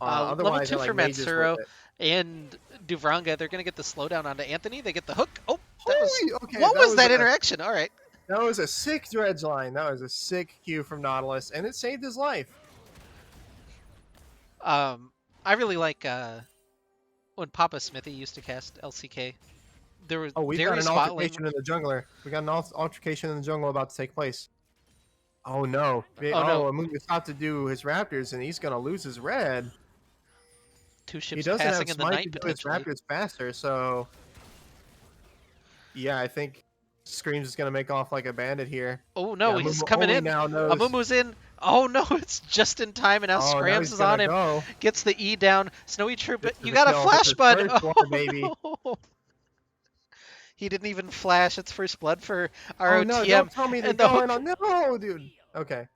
Level Otherwise, I 2 for like mages with Matsuro it. and Duvranga. They're gonna get the slowdown onto Anthony. They get the hook. Oh, that was. Holy, okay, What was that interaction? All right. that was a sick dredge line. That was a sick cue from Nautilus, and it saved his life. I really like when Papa Smithy used to cast LCK. There was Oh, we've got an Darius bot lane. altercation in the jungler. We got an altercation in the jungle about to take place. Oh no! Oh no, Amumu stopped to do his raptors, and he's gonna lose his red. two He ships doesn't have passing in the smite to night do his potentially. raptors faster, so yeah, I think Screams is gonna make off like a bandit here. Oh Yeah, no, he's Amumu coming only in. now knows. Amumu's in. Oh no, it's just in time, and now Oh, now Scrams he's is on gonna him. go. Gets the E down. Snowy Troop, This is you a got a kill. This flash, is bud. first blood, baby. Oh, he didn't even flash. It's first blood for Oh no! ROTM, Don't tell me they're and the going hook. on. No, dude. Okay.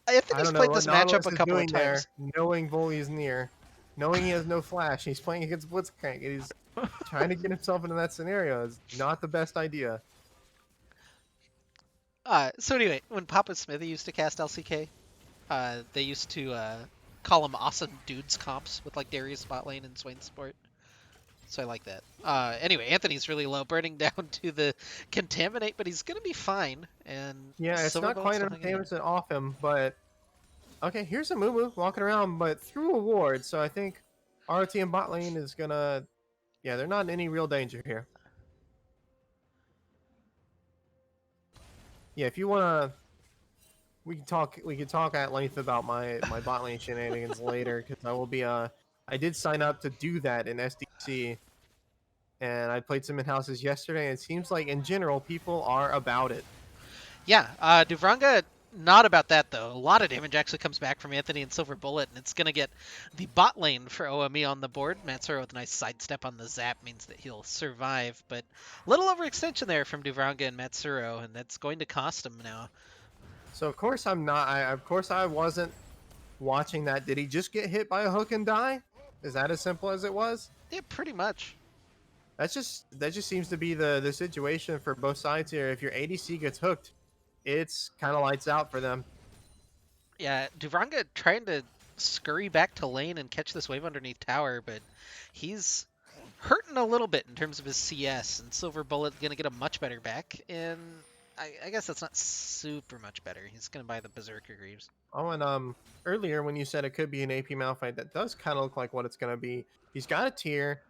I Anthony's don't know played what this matchup Nautilus a is couple of doing there, times. knowing Bully's near, knowing he has no flash. He's playing against Blitzcrank, and he's trying to get himself into that scenario. Is not the best idea. So anyway, when Papa Smithy used to cast LCK, they used to call him awesome dudes comps with like Darius bot lane and Swain support. So I like that. Anyway, Anthony's really low, burning down to the contaminate, but he's gonna be fine. And Yeah, it's not Silverbolt's quite enough still hanging in. damage to off him, but okay. Here's a Mumu walking around, but through a ward. So I think RT and bot lane is gonna. Yeah, they're not in any real danger here. Yeah, if you wanna, we can talk. We can talk at length about my bot lane shenanigans later because I will be. I did sign up to do that in SDC, and I played some in houses yesterday. And it seems like in general people are about it. Yeah, Duvranga, not about that though. A lot of damage actually comes back from Anthony and Silver Bullet, and it's gonna get the bot lane for OME on the board. Matsuro with a nice sidestep on the zap means that he'll survive, but a little overextension there from Duvranga and Matsuro, and that's going to cost him now. So of course I'm not. Of course I wasn't watching that. Did he just get hit by a hook and die? Is that as simple as it was? Yeah, pretty much. That just seems to be the situation for both sides here. If your ADC gets hooked, it's kind of lights out for them. Yeah, Duvranga trying to scurry back to lane and catch this wave underneath tower, but he's hurting a little bit in terms of his CS, and Silver Bullet gonna get a much better back, and I guess that's not super much better. He's gonna buy the Berserker Greaves. Oh, and earlier when you said it could be an AP Malphite, that does kind of look like what it's going to be. He's got a tier.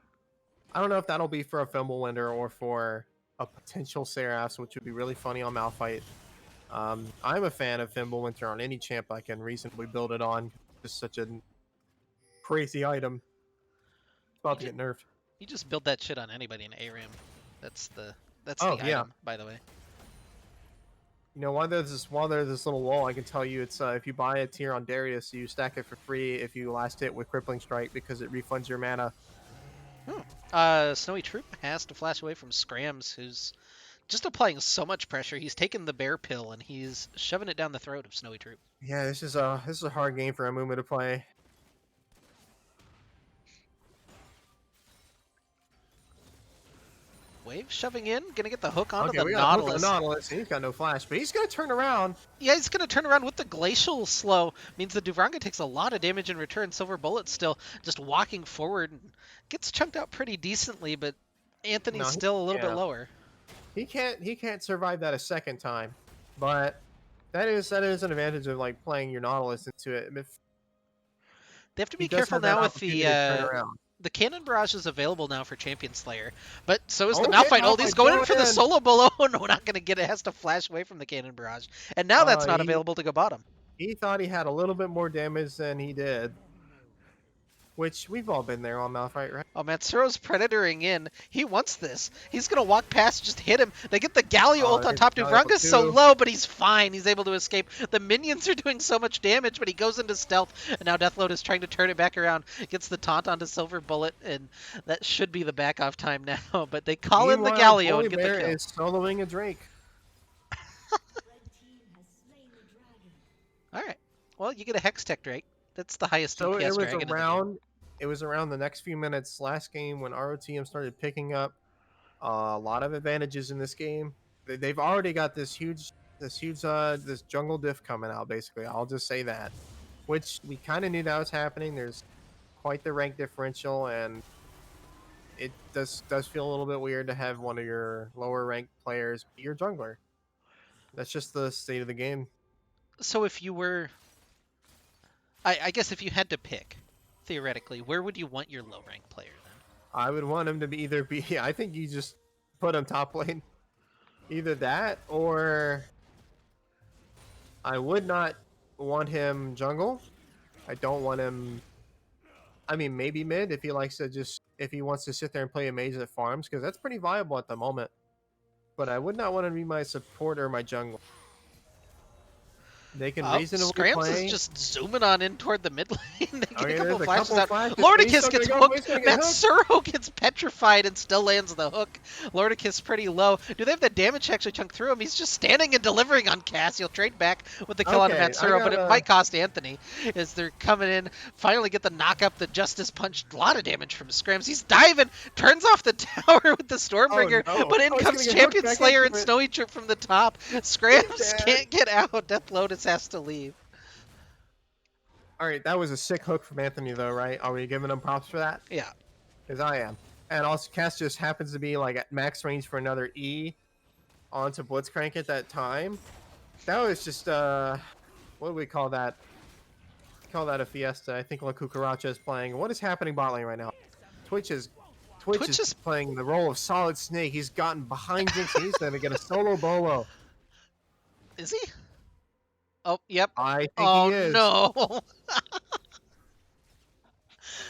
I don't know if that'll be for a Fimbulwinter or for a potential Seraph, which would be really funny on Malphite. I'm a fan of Fimbulwinter on any champ I can reasonably build it on. Just such a crazy item. It's about to get nerfed. You just build that shit on anybody in ARAM. That's the Oh, yeah. item, by the way. You know, while there's this little wall, I can tell you it's if you buy a tier on Darius, you stack it for free if you last hit with Crippling Strike because it refunds your mana. Snowy Troop has to flash away from Scrams, who's just applying so much pressure. He's taken the bear pill and he's shoving it down the throat of Snowy Troop. Yeah, this is a hard game for Amumu to play. wave shoving in. Gonna get the hook onto Okay, the we got a hook on the Nautilus. Nautilus, and he's got no flash, but he's gonna turn around. Yeah, he's gonna turn around with the glacial slow. Means the Duvranga takes a lot of damage in return. Silver Bullet still just walking forward and gets chunked out pretty decently, but Anthony's No, still a little bit yeah, lower. he can't survive that a second time. But that is an advantage of like playing your Nautilus into it. If They have to he be does careful have that now with opportunity to turn around. the Cannon Barrage is available now for Champion Slayer, but so is the Okay, Malphite ult. He's Malphite's going in going for the in. solo bolo. No, not gonna get it. Has to flash away from the Cannon Barrage, and now that's not He available to go bottom. he thought he had a little bit more damage than he did, which we've all been there on Malphite, right? Oh, Matsuro's predatoring in. He wants this. He's going to walk past, just hit him. They get the Galio ult on There's top. Galio Duvranga's so too. low, but he's fine. He's able to escape. The minions are doing so much damage, but he goes into stealth. And now Deathload is trying to turn it back around. Gets the taunt onto Silver Bullet, and that should be the back off time now. But they call in the Meanwhile, Galio Bully and get the Bear kill. is soloing a Drake. All right. Well, you get a Hextech Drake. That's the highest So DPS dragon in the game. it was around the next few minutes last game when ROTM started picking up a lot of advantages in this game. They've already got this jungle diff coming out. Basically, I'll just say that, which we kind of knew that was happening. There's quite the rank differential, and it does feel a little bit weird to have one of your lower ranked players be your jungler. That's just the state of the game. So if you were... I guess if you had to pick, theoretically, where would you want your low rank player then? I would want him to be either be. I think you just put him top lane, either that or I would not want him jungle. I don't want him. I mean, maybe mid if he likes to if he wants to sit there and play a mage that farms because that's pretty viable at the moment. But I would not want him to be my support or my jungle. They can reasonably Scrams play. is just zooming on in toward the mid lane. They get Okay, a couple there's of flashes out. flashes. Lordicus He's still gets gonna go, hooked. he's gonna get hooked. Matsuro gets petrified and still lands the hook. Lordicus pretty low. Do they have the damage to actually chunk through him? He's just standing and delivering on Cass. He'll trade back with the kill on Okay, Matsuro, but it gotta- might cost Anthony as they're coming in. Finally get the knock up, the Justice Punch. A lot of damage from Scrams. He's diving, turns off the tower with the Stormbringer, Oh, no. but in Oh, he's comes gonna get Champion hooked back Slayer into and it. Snowy Trip from the top. Scrams Dead. can't get out. Death Lotus has to leave. All right, that was a sick hook from Anthony, though, right? Are we giving him props for that? Yeah. Because I am. And also, Cass just happens to be like at max range for another E onto Blitzcrank at that time. That was just what do we call that? Call that a fiesta. I think La Cucaracha is playing. What is happening bot lane right now? Twitch is playing the role of Solid Snake. He's gotten behind Jinx. He's gonna get a solo bolo. Is he? Oh, yep. I think Oh, he is. no.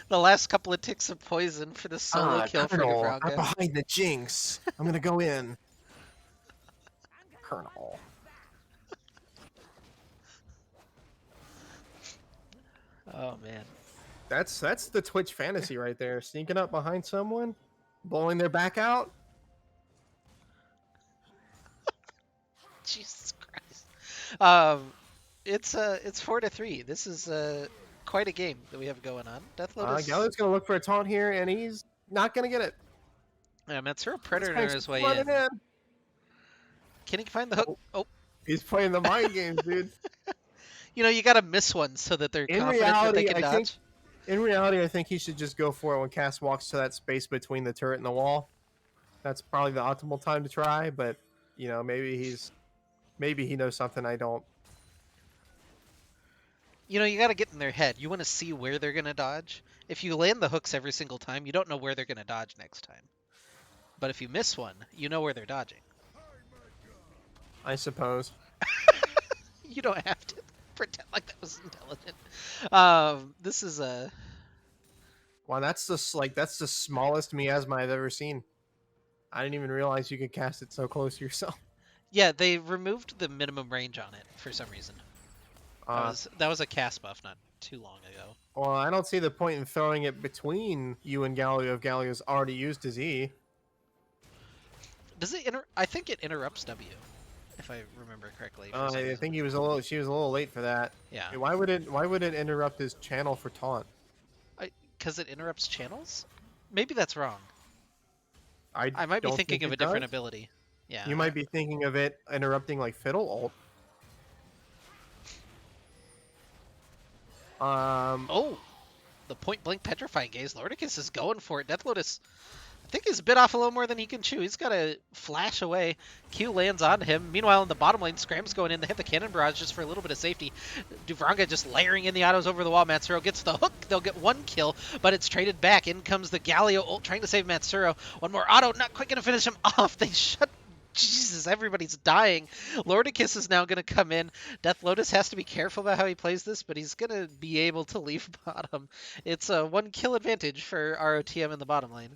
The last couple of ticks of poison for the solo kill for Colonel, I'm Duvronga. behind the Jinx. I'm gonna go in. Colonel. Oh, man. That's the Twitch fantasy right there. Sneaking up behind someone, blowing their back out. Jesus Christ. It's 4-3. This is quite a game that we have going on. Death Lotus. Gallo's gonna look for a taunt here, and he's not gonna get it. Yeah, Matsuro Predator Blitzcrank's his way running in. Can he find the hook? Oh. He's playing the mind games, dude. You know, you gotta miss one so that they're In confident that they reality, can I dodge. think in reality, I think he should just go for it when Cass walks to that space between the turret and the wall. That's probably the optimal time to try, but you know, maybe he knows something I don't. You know, you gotta get in their head. You want to see where they're gonna dodge. If you land the hooks every single time, you don't know where they're gonna dodge next time. But if you miss one, you know where they're dodging. I suppose. You don't have to pretend like that was intelligent. This is a... Wow, that's the smallest miasma I've ever seen. I didn't even realize you could cast it so close to yourself. Yeah, they removed the minimum range on it for some reason. That was a cast buff not too long ago. Well, I don't see the point in throwing it between you and Galio if Galio's already used his E. Does it I think it interrupts W, if I remember correctly. for some I reason. think she was a little late for that. Yeah. Why would it interrupt his channel for taunt? Because it interrupts channels? Maybe that's wrong. I might be don't thinking think of a it different does. ability. Yeah. You might be thinking of it interrupting like Fiddle ult. Oh, the point blank petrifying gaze. Lordicus is going for it. Death Lotus, I think he's bit off a little more than he can chew. He's got to flash away. Q lands on him. Meanwhile, in the bottom lane, Scram's going in. They hit the cannon barrage just for a little bit of safety. Duvranga just layering in the autos over the wall. Matsuro gets the hook. They'll get one kill, but it's traded back. In comes the Galio ult trying to save Matsuro. One more auto, not quite going to finish him off. They shut. Jesus, everybody's dying. Lordicus is now going to come in. Death Lotus has to be careful about how he plays this, but he's going to be able to leave bottom. It's a 1 kill advantage for ROTM in the bottom lane.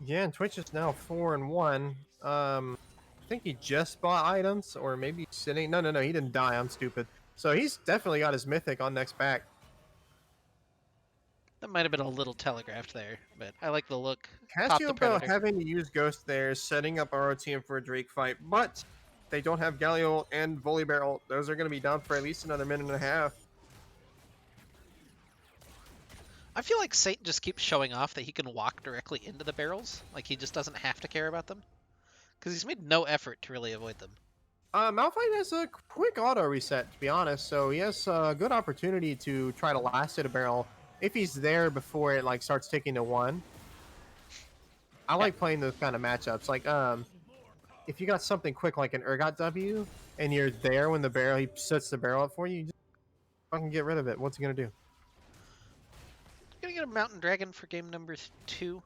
Yeah, and Twitch is now 4-1. I think he just bought items, or maybe sitting. No, he didn't die. I'm stupid. So he's definitely got his mythic on next back. That might have been a little telegraphed there, but I like the look. Pop the Cassiopeia Predator. having to use Ghost there, setting up ROTM for a Drake fight, but they don't have Galio ult and Volibear ult. Those are going to be down for at least another minute and a half. I feel like Satan just keeps showing off that he can walk directly into the barrels. Like he just doesn't have to care about them. Because he's made no effort to really avoid them. Malphite has a quick auto reset, to be honest, so he has a good opportunity to try to last hit a barrel if he's there before it like starts ticking to 1. I like playing those kind of matchups. Like, if you got something quick like an Urgot W, and you're there when he sets the barrel up for you, you just fucking get rid of it. What's he gonna do? Gonna get a Mountain Dragon for game number 2.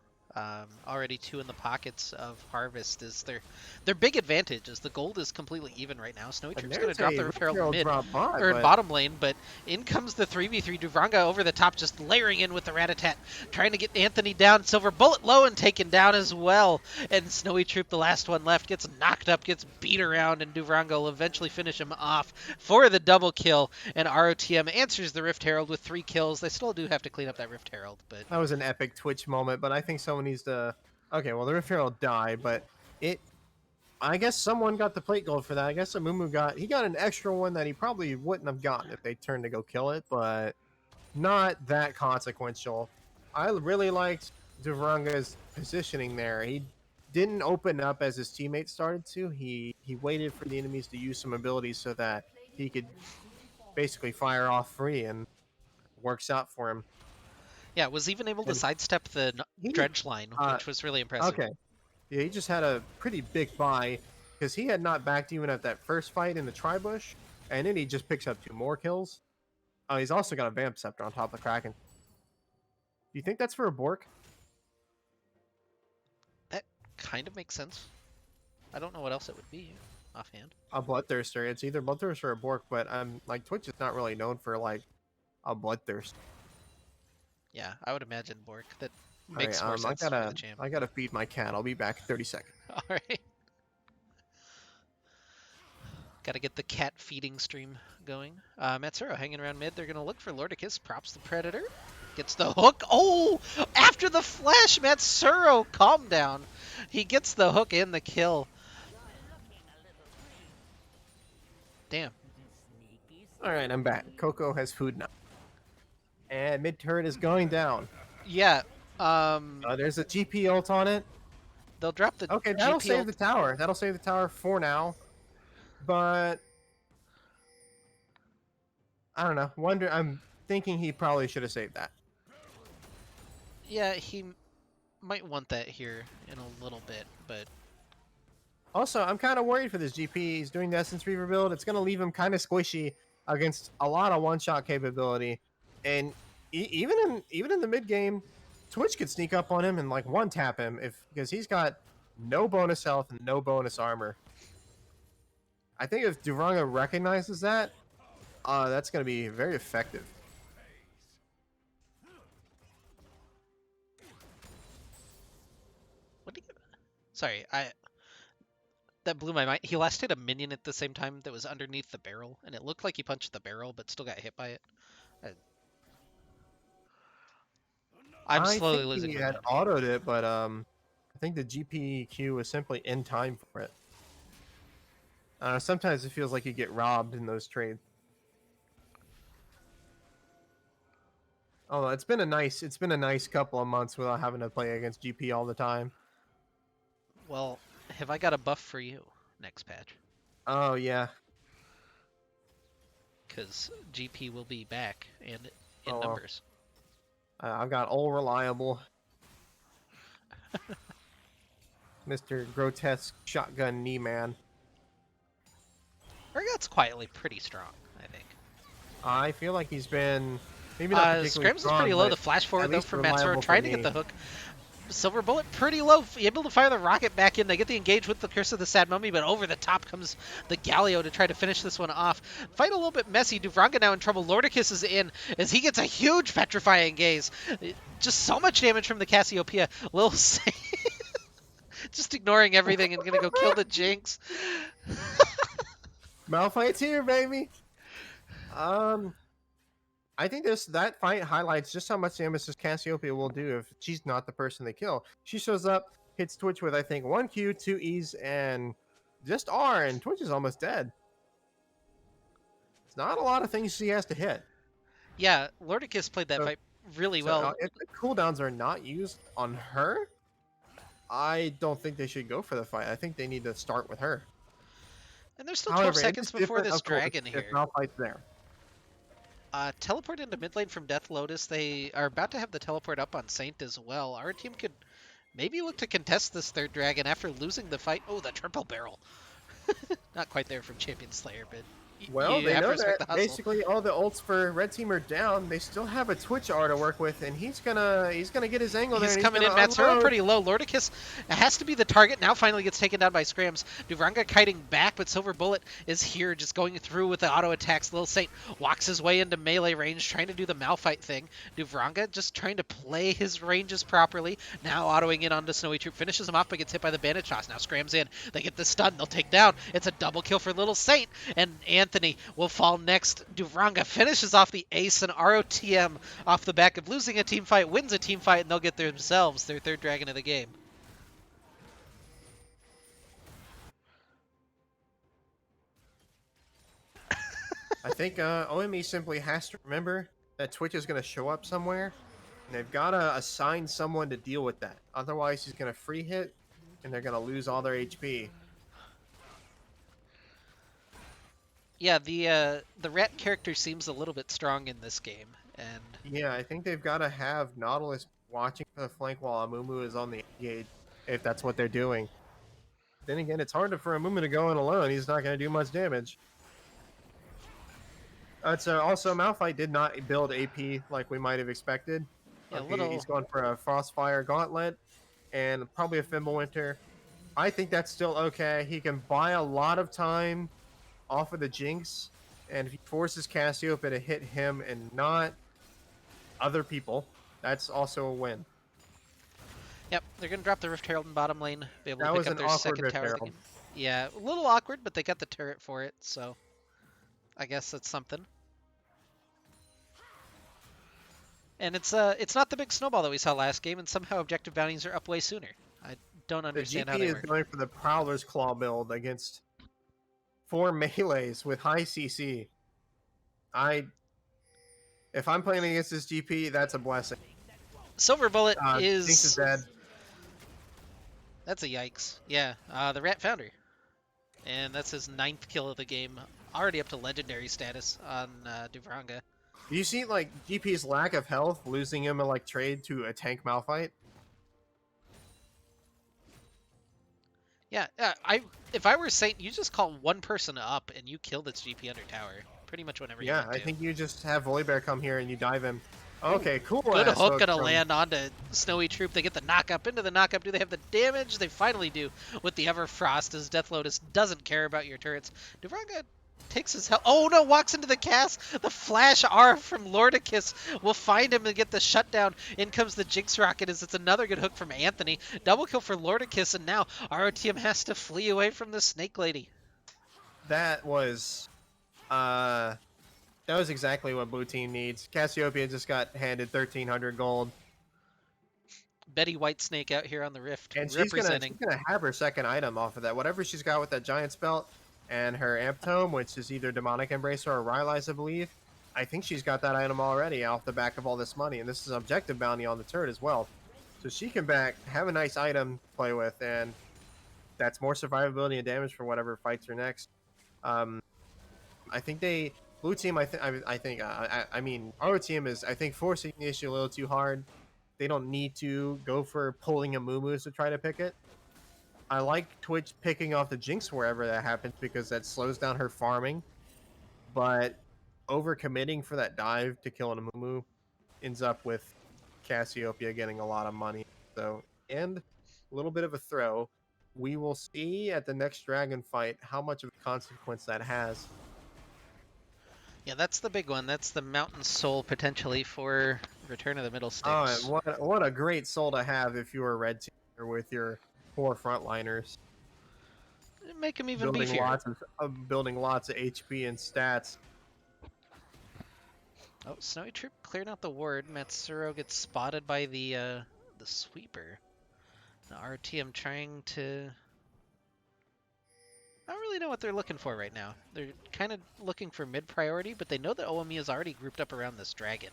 Already 2 in the pockets of Harvest is their big advantage. Is the gold is completely even right now. Snowy Troop's going to drop the Rift Herald mid or in bottom lane, but in comes the 3v3. Duvranga over the top, just layering in with the Ratatat, trying to get Anthony down. Silver Bullet low and taken down as well. And Snowy Troop, the last one left, gets knocked up, gets beat around, and Duvranga will eventually finish him off for the double kill. And ROTM answers the Rift Herald with 3 kills. They still do have to clean up that Rift Herald, but that was an epic Twitch moment. But I think someone needs to. Okay, well the Rift Herald died, but I guess someone got the plate gold for that. I guess Amumu got an extra one that he probably wouldn't have gotten if they turned to go kill it, but not that consequential. I really liked Duvranga's positioning there. He didn't open up as his teammates started to. He waited for the enemies to use some abilities so that he could basically fire off free, and works out for him. yeah, was even able to sidestep the dredge line, which was really impressive. Okay. Yeah, he just had a pretty big buy because he had not backed even at that first fight in the Tribush, and then he just picks up 2 more kills. He's also got a Vamp Scepter on top of the Kraken. Do you think that's for a Bork? That kind of makes sense. I don't know what else it would be offhand. A Bloodthirster. It's either Bloodthirster or Bork, but like Twitch is not really known for like a Bloodthirst. Yeah, I would imagine Bork. That makes more sense for the champ. I gotta feed my cat. I'll be back in 30 seconds. All right. Gotta get the cat feeding stream going. Matsuro hanging around mid. They're gonna look for Lordicus. Props the Predator. Gets the hook. Oh! After the flash, Matsuro, calm down. He gets the hook and the kill. Damn. All right, I'm back. Coco has food now. And mid turret is going down. Yeah. There's a GP ult on it. They'll drop the Okay, that'll GP save ult. the tower. That'll save the tower for now. But I don't know. I'm thinking he probably should have saved that. Yeah, he might want that here in a little bit, but Also, I'm kind of worried for this GP. He's doing the Essence Reaver build. It's going to leave him kind of squishy against a lot of one-shot capability. And even in the mid game, Twitch could sneak up on him and like one-tap him because he's got no bonus health and no bonus armor. I think if Duvranga recognizes that, that's going to be very effective. what do you... Sorry, that blew my mind. He last hit a minion at the same time that was underneath the barrel, and it looked like he punched the barrel, but still got hit by it. I'm slowly losing my mind. He had autoed it, but I think the GPQ was simply in time for it. Sometimes it feels like you get robbed in those trades. Oh, it's been a nice couple of months without having to play against GP all the time. Well, have I got a buff for you next patch? Oh yeah. Because GP will be back and in Oh well. numbers. I've got all reliable Mr. Grotesque Shotgun Knee Man. Urgot's quietly pretty strong, I think. I feel like he's been maybe not particularly Scrams is pretty strong, low. but The flash at forward, though, least from Matsuro, reliable for trying to get me. the hook. Silver Bullet pretty low, able to fire the rocket back in. They get the engage with the Curse of the Sad Mummy, but over the top comes the Galio to try to finish this one off. Fight a little bit messy. Duvranga now in trouble. Lordicus is in as he gets a huge petrifying gaze. Just so much damage from the Cassiopeia. Lil just ignoring everything and gonna go kill the Jinx. Malphite's here, baby. I think that fight highlights just how much damage this Cassiopeia will do if she's not the person they kill. She shows up, hits Twitch with I think 1Q, 2 E's, and just R, and Twitch is almost dead. It's not a lot of things she has to hit. Yeah, Lordicus played that fight really well. If the cooldowns are not used on her, I don't think they should go for the fight. I think they need to start with her. And there's still 12 seconds before this of course, dragon here. if Malphite's there. Teleport into mid lane from Death Lotus. They are about to have the teleport up on Saint as well. Our team could maybe look to contest this third dragon after losing the fight. Oh, the triple barrel. Not quite there from Champion Slayer, but Well, they know that the basically all the ults for Red Team are down. They still have a Twitch R to work with, and he's gonna get his angle there. He's and coming in. Matsuro pretty low. Lordicus has to be the target. Now finally gets taken down by Scrams. Duvranga kiting back, but Silver Bullet is here, just going through with the auto attacks. Lil Saint walks his way into melee range, trying to do the Malphite thing. Duvranga just trying to play his ranges properly. Now autoing in onto Snowy Troop, finishes him off, but gets hit by the Bandit Toss. Now Scrams in. They get the stun. They'll take down. It's a double kill for Little Saint, and Anthony will fall next. Duvranga finishes off the ace, and ROTM off the back of losing a team fight wins a team fight, and they'll get themselves their third dragon of the game. I think OME simply has to remember that Twitch is going to show up somewhere, and they've got to assign someone to deal with that. Otherwise, he's going to free hit, and they're going to lose all their HP. Yeah, the rat character seems a little bit strong in this game, and yeah, I think they've got to have Nautilus watching for the flank while Amumu is on the engage, if that's what they're doing. Then again, it's hard for Amumu to go in alone. He's not going to do much damage. Also, Malphite did not build AP like we might have expected. Yeah, He's going for a Frostfire Gauntlet and probably a Fimbulwinter. I think that's still okay. He can buy a lot of time off of the Jinx, and if he forces Cassiopeia to hit him and not other people, that's also a win. Yep, they're going to drop the Rift Herald in bottom lane, be able That to was pick up an their awkward second Rift tower of the Herald. game. Yeah, a little awkward, but they got the turret for it, so I guess that's something. And it's not the big snowball that we saw last game, and somehow objective bounties are up way sooner. I don't understand how The they GP work. is going for the Prowler's Claw build against 4 melees with high CC. If I'm playing against this GP, that's a blessing. Silver Bullet Jinx is dead. That's a yikes. Yeah, the Rat Founder. And that's his 9th kill of the game. Already up to legendary status on Duvranga. Do you see like GP's lack of health, losing him in like trade to a tank Malphite? Yeah, if I were Saint, you just call one person up and you kill this GP under tower. Pretty much whenever you want to. I think you just have Volibear come here and you dive him. Okay, cool. Good hook gonna land onto Snowy Troop. They get the knock-up into the knock-up. Do they have the damage? They finally do with the Everfrost, as Death Lotus doesn't care about your turrets. Duvranga takes his health. Oh no, walks into the cast. The flash R from Lordicus will find him and get the shutdown. In comes the Jinx Rocket as it's another good hook from Anthony. Double kill for Lordicus, and now ROTM has to flee away from the Snake Lady. That was exactly what blue team needs. Cassiopeia just got handed 1,300 gold. Betty Whitesnake out here on the Rift, and representing. She's gonna have her second item off of that. Whatever she's got with that Giant's Belt and her Amp Tome, which is either Demonic Embracer or Rylai's, I believe. I think she's got that item already off the back of all this money, and this is objective bounty on the turret as well. So she can have a nice item to play with, and that's more survivability and damage for whatever fights are next. Um, I think they blue team. I mean our team is I think forcing the issue a little too hard. They don't need to go for pulling a Moo to try to pick it. I like Twitch picking off the Jinx wherever that happens because that slows down her farming. But overcommitting for that dive to kill a Moo ends up with Cassiopeia getting a lot of money. So, and a little bit of a throw. We will see at the next dragon fight how much of a consequence that has. Yeah, that's the big one. That's the Mountain Soul potentially for Return of the Middle Oh, and Sticks. what a great soul to have if you were a red teamer with your 4 frontliners Make him even beefier. building lots of HP and stats. Oh, Snowy Troop clearing out the ward. Matsuro gets spotted by the sweeper. Now RTM trying to... I don't really know what they're looking for right now. They're kind of looking for mid priority, but they know that OME is already grouped up around this dragon.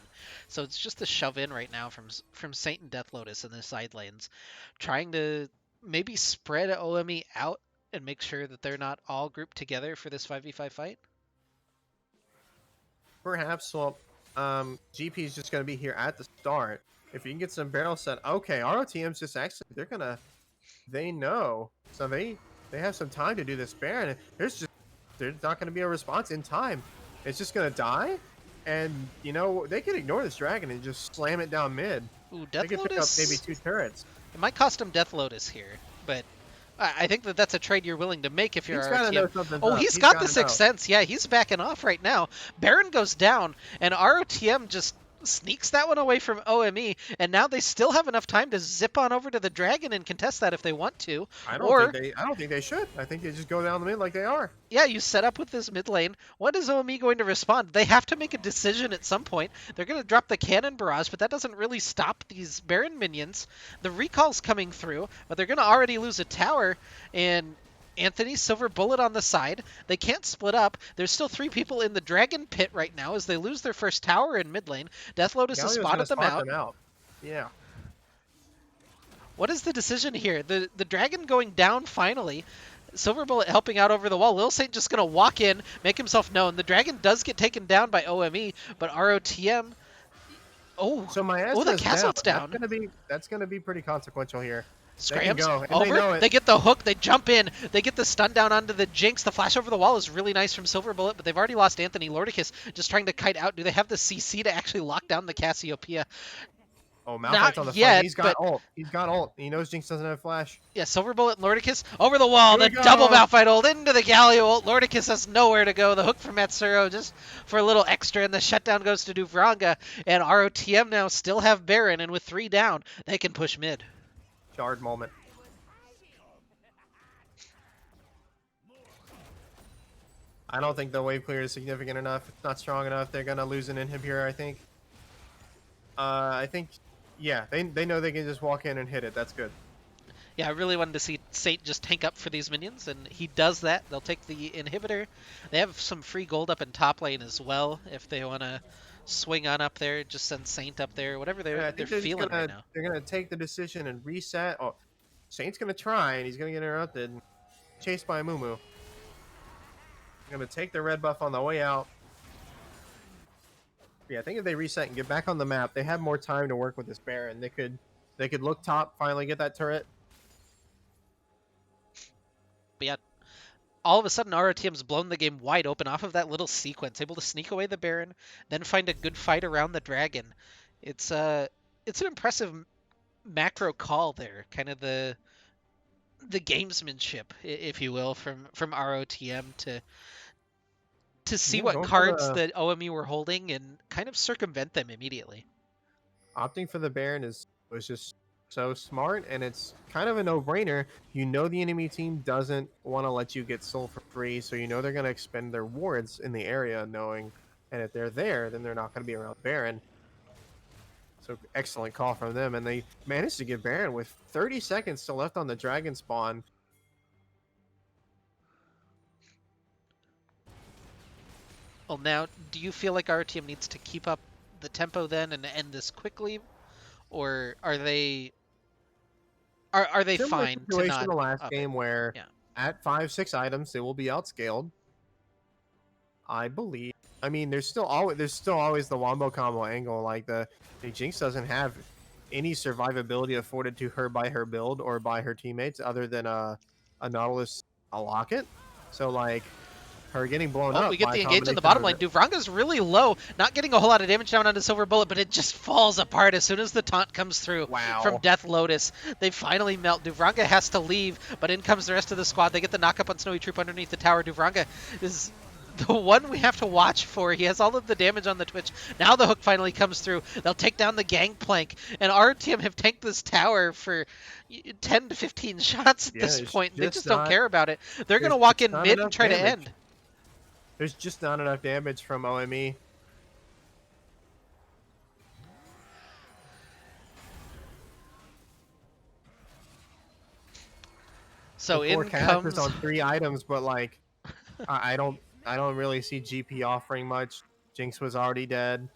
So it's just a shove in right now from Saint and Death Lotus in the side lanes. Trying to maybe spread OME out and make sure that they're not all grouped together for this 5v5 fight. Perhaps, well, GP is just going to be here at the start. If you can get some barrel set, okay, ROTM's just actually, they know. So they have some time to do this Baron. There's not going to be a response in time. It's just going to die. And, you know, they can ignore this dragon and just slam it down mid. Ooh, They Death could pick up Lotus. maybe 2 turrets. It might cost him Death Lotus here, but I think that that's a trade you're willing to make if you're He's got to know ROTM. something's Oh, up. he's got the gotta Sixth know. Sense. Yeah, he's backing off right now. Baron goes down, and ROTM just sneaks that one away from OME, and now they still have enough time to zip on over to the Dragon and contest that if they want to. I Or, don't think they should. I think they just go down the mid like they are. yeah, you set up with this mid lane. What is OME going to respond? They have to make a decision at some point. They're going to drop the cannon barrage, but that doesn't really stop these Baron minions. The recall's coming through, but they're going to already lose a tower, and Anthony, Silver Bullet on the side. They can't split up. There's still 3 people in the Dragon Pit right now as they lose their first tower in mid lane. Death Lotus has Galio's spotted gonna them spot out. Yeah. What is the decision here? The Dragon going down finally. Silver Bullet helping out over the wall. Lil Saint just going to walk in, make himself known. The Dragon does get taken down by OME, but ROTM... Oh, So my the castle's down. That's gonna be pretty consequential here. Scrams go, and over. they know it. Get the hook. They jump in. They get the stun down onto the Jinx. The flash over the wall is really nice from Silver Bullet, but they've already lost Anthony. Lordicus just trying to kite out. Do they have the CC to actually lock down the Cassiopeia? Oh, Not Malphite's on the yet, front. He's got but- ult. He's got ult. He knows Jinx doesn't have flash. Yeah, Silver Bullet and Lordicus over the wall. Here The we double go. Malphite ult into the Galio ult. Lordicus has nowhere to go. The hook from Matsuro just for a little extra, and the shutdown goes to Duvranga. And ROTM now still have Baron, and with 3 down, they can push mid. Shard moment. I don't think the wave clear is significant enough. It's not strong enough. They're gonna lose an inhib here, I think. Yeah, they know they can just walk in and hit it. That's good. Yeah, I really wanted to see Saint just tank up for these minions, and he does that. They'll take the inhibitor. They have some free gold up in top lane as well if they want to swing on up there. Just send Saint up there, whatever Yeah, I they're think just feeling right now. They're gonna take the decision and reset. Oh, Saint's gonna try, and he's gonna get interrupted. Chased by Mumu. Gonna take the red buff on the way out. Yeah, I think if they reset and get back on the map, they have more time to work with this Baron. They could look top, finally get that turret. But yeah, all of a sudden ROTM's blown the game wide open off of that little sequence, able to sneak away the Baron, then find a good fight around the Dragon. It's an impressive macro call there, kind of the gamesmanship, if you will, from ROTM to see Yeah, what going for cards the- that OME were holding and kind of circumvent them immediately. Opting for the Baron was just so smart, and it's kind of a no-brainer. You know the enemy team doesn't want to let you get soul for free, so you know they're going to expend their wards in the area, knowing, and if they're there, then they're not going to be around Baron. So excellent call from them, and they managed to get Baron with 30 seconds still left on the Dragon spawn. Well, now, do you feel like ROTM needs to keep up the tempo then and end this quickly, or are they Are they Similar fine to situation not the last up it? game where Yeah. at 5-6 items they will be outscaled. I believe. I mean, there's still always the wombo combo angle. Like the Jinx doesn't have any survivability afforded to her by her build or by her teammates other than a Nautilus, a Locket. So like her getting blown Oh, we up get by a the engage in the combination bottom of lane. Duvranga's really low, not getting a whole lot of damage down onto Silver Bullet, but it just falls apart as soon as the taunt comes through from wow. Death Lotus. They finally melt. Duvranga has to leave, but in comes the rest of the squad. They get the knock up on Snowy Troop underneath the tower. Duvranga is the one we have to watch for. He has all of the damage on the Twitch. Now the hook finally comes through. They'll take down the Gangplank, and our team have tanked this tower for 10 to 15 shots at Yeah, this it's point. They just just don't not care about it. They're going there's to walk just in not mid and enough try to damage. end. There's just not enough damage from OME. The So four in casters comes on 3 items, but like I don't really see GP offering much. Jinx was already dead.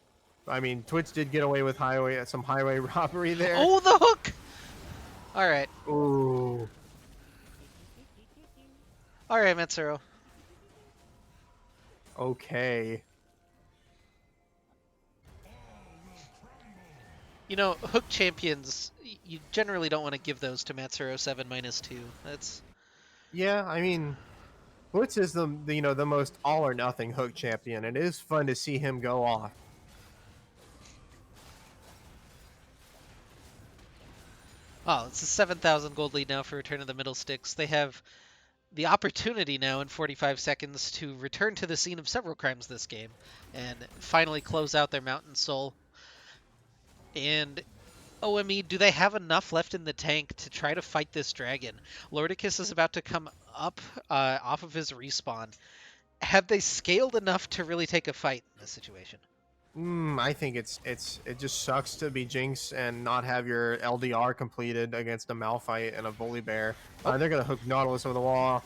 I mean, Twitch did get away with some highway robbery there. Oh, the hook! All right. Ooh. All right, Metsuro. Okay. You know, hook champions, you generally don't want to give those to Metsuro 7 minus 2. That's... Yeah, I mean, Blitz is the most all or nothing hook champion. It is fun to see him go off. Oh, it's a 7,000 gold lead now for Return of the Middle Sticks. They have the opportunity now in 45 seconds to return to the scene of several crimes this game and finally close out their Mountain Soul. And OME, do they have enough left in the tank to try to fight this dragon? Lordicus is about to come up off of his respawn. Have they scaled enough to really take a fight in this situation? I think it just sucks to be Jinx and not have your LDR completed against a Malphite and a Volibear. Oh, They're gonna hook Nautilus over the wall.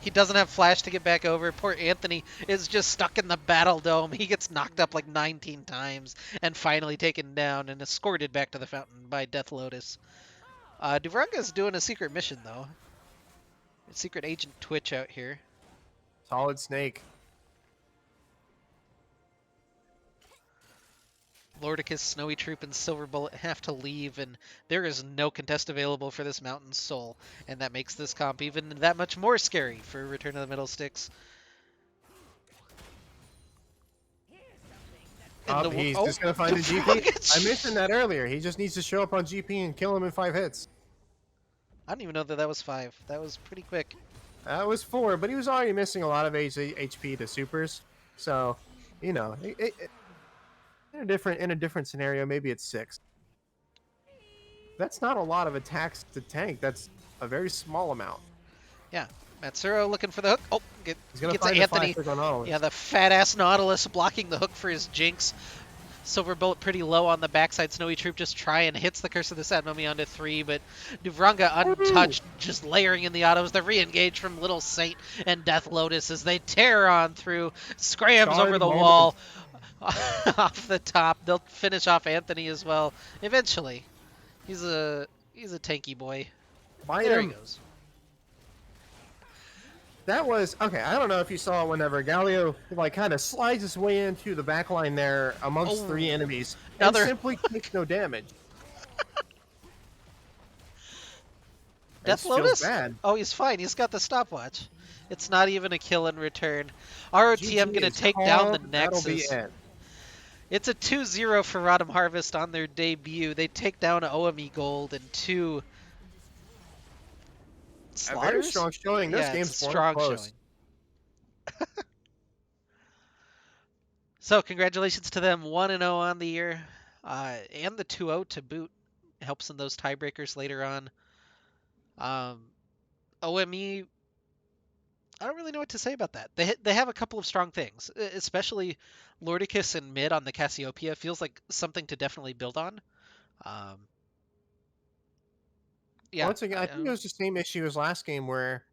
he doesn't have flash to get back over. Poor Anthony is just stuck in the battle dome. He gets knocked up like 19 times and finally taken down and escorted back to the fountain by Death Lotus. Duvranga's doing a secret mission though. Secret Agent Twitch out here. Solid Snake. Lordicus, Snowy Troop, and Silver Bullet have to leave, and there is no contest available for this Mountain Soul, and that makes this comp even that much more scary for Return of the Middle Sticks. He's just gonna find a GP. I mentioned that earlier. He just needs to show up on GP and kill him in 5 hits. I didn't even know that was 5. That was pretty quick. That was 4, but he was already missing a lot of HP to supers. So, in a different scenario, maybe it's 6. That's not a lot of attacks to tank. That's a very small amount. Yeah, Matsuro looking for the hook. Oh, He's gonna gets find Anthony. the 5 on Nautilus. Yeah, the fat-ass Nautilus blocking the hook for his Jinx. Silver Bullet pretty low on the backside. Snowy Troop just trying, hits the Curse of the Sad Mummy onto 3, but Duvranga untouched, just layering in the autos. The re-engage from Little Saint and Death Lotus as they tear on through, scrams over the wall off the top. They'll finish off Anthony as well eventually. He's a tanky boy. There he goes. That was okay. I don't know if you saw whenever Galio like kind of slides his way into the back line there amongst 3 enemies and simply takes no damage. Death Lotus? Oh, he's fine. He's got the stopwatch. It's not even a kill in return. ROTM gonna take down the Nexus. It's a 2-0 for Rodham Harvest on their debut. They take down OME Gold and 2 slaughters? A very strong showing. This game's strong close. Showing. So congratulations to them, 1-0 on the year, and the 2-0 to boot. Helps in those tiebreakers later on. OME, I don't really know what to say about that. They have a couple of strong things, especially Lordicus and mid on the Cassiopeia feels like something to definitely build on. Yeah. Once again, I think it was the same issue as last game where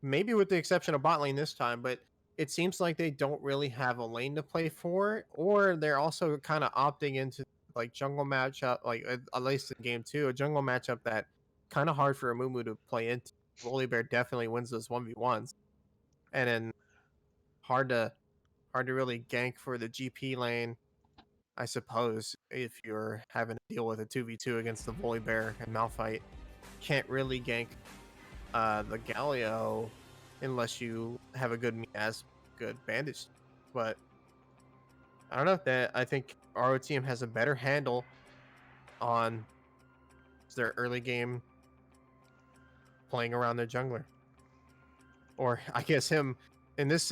maybe with the exception of bot lane this time, but it seems like they don't really have a lane to play for, or they're also kind of opting into like jungle matchup, like at least in game 2, a jungle matchup that kind of hard for Amumu to play into. Volibear definitely wins those 1v1s, and then hard to really gank for the GP lane. I suppose if you're having to deal with a 2v2 against the Volibear and Malphite, can't really gank the Galio unless you have a good as good bandage. But I don't know that I think RO team has a better handle on their early game playing around their jungler. Or I guess him in this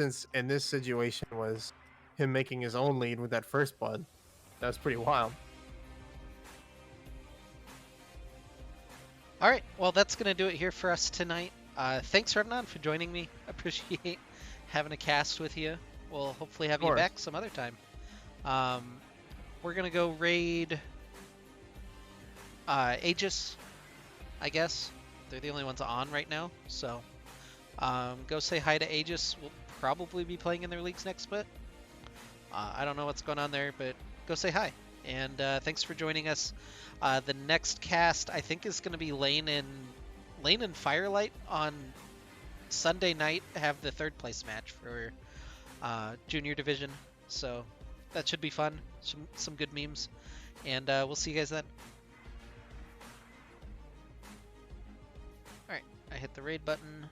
situation was him making his own lead with that first blood. That was pretty wild. All right, well, that's going to do it here for us tonight. Thanks, Remnon, for joining me. Appreciate having a cast with you. We'll hopefully have you back some other time. We're going to go raid Aegis, I guess. They're the only ones on right now, so go say hi to Aegis. We'll probably be playing in their leagues next split. I don't know what's going on there, but go say hi. And thanks for joining us. The next cast, I think, is going to be Lane and Firelight on Sunday night. Have the third place match for Junior Division, so that should be fun. Some good memes, and we'll see you guys then. All right, I hit the raid button.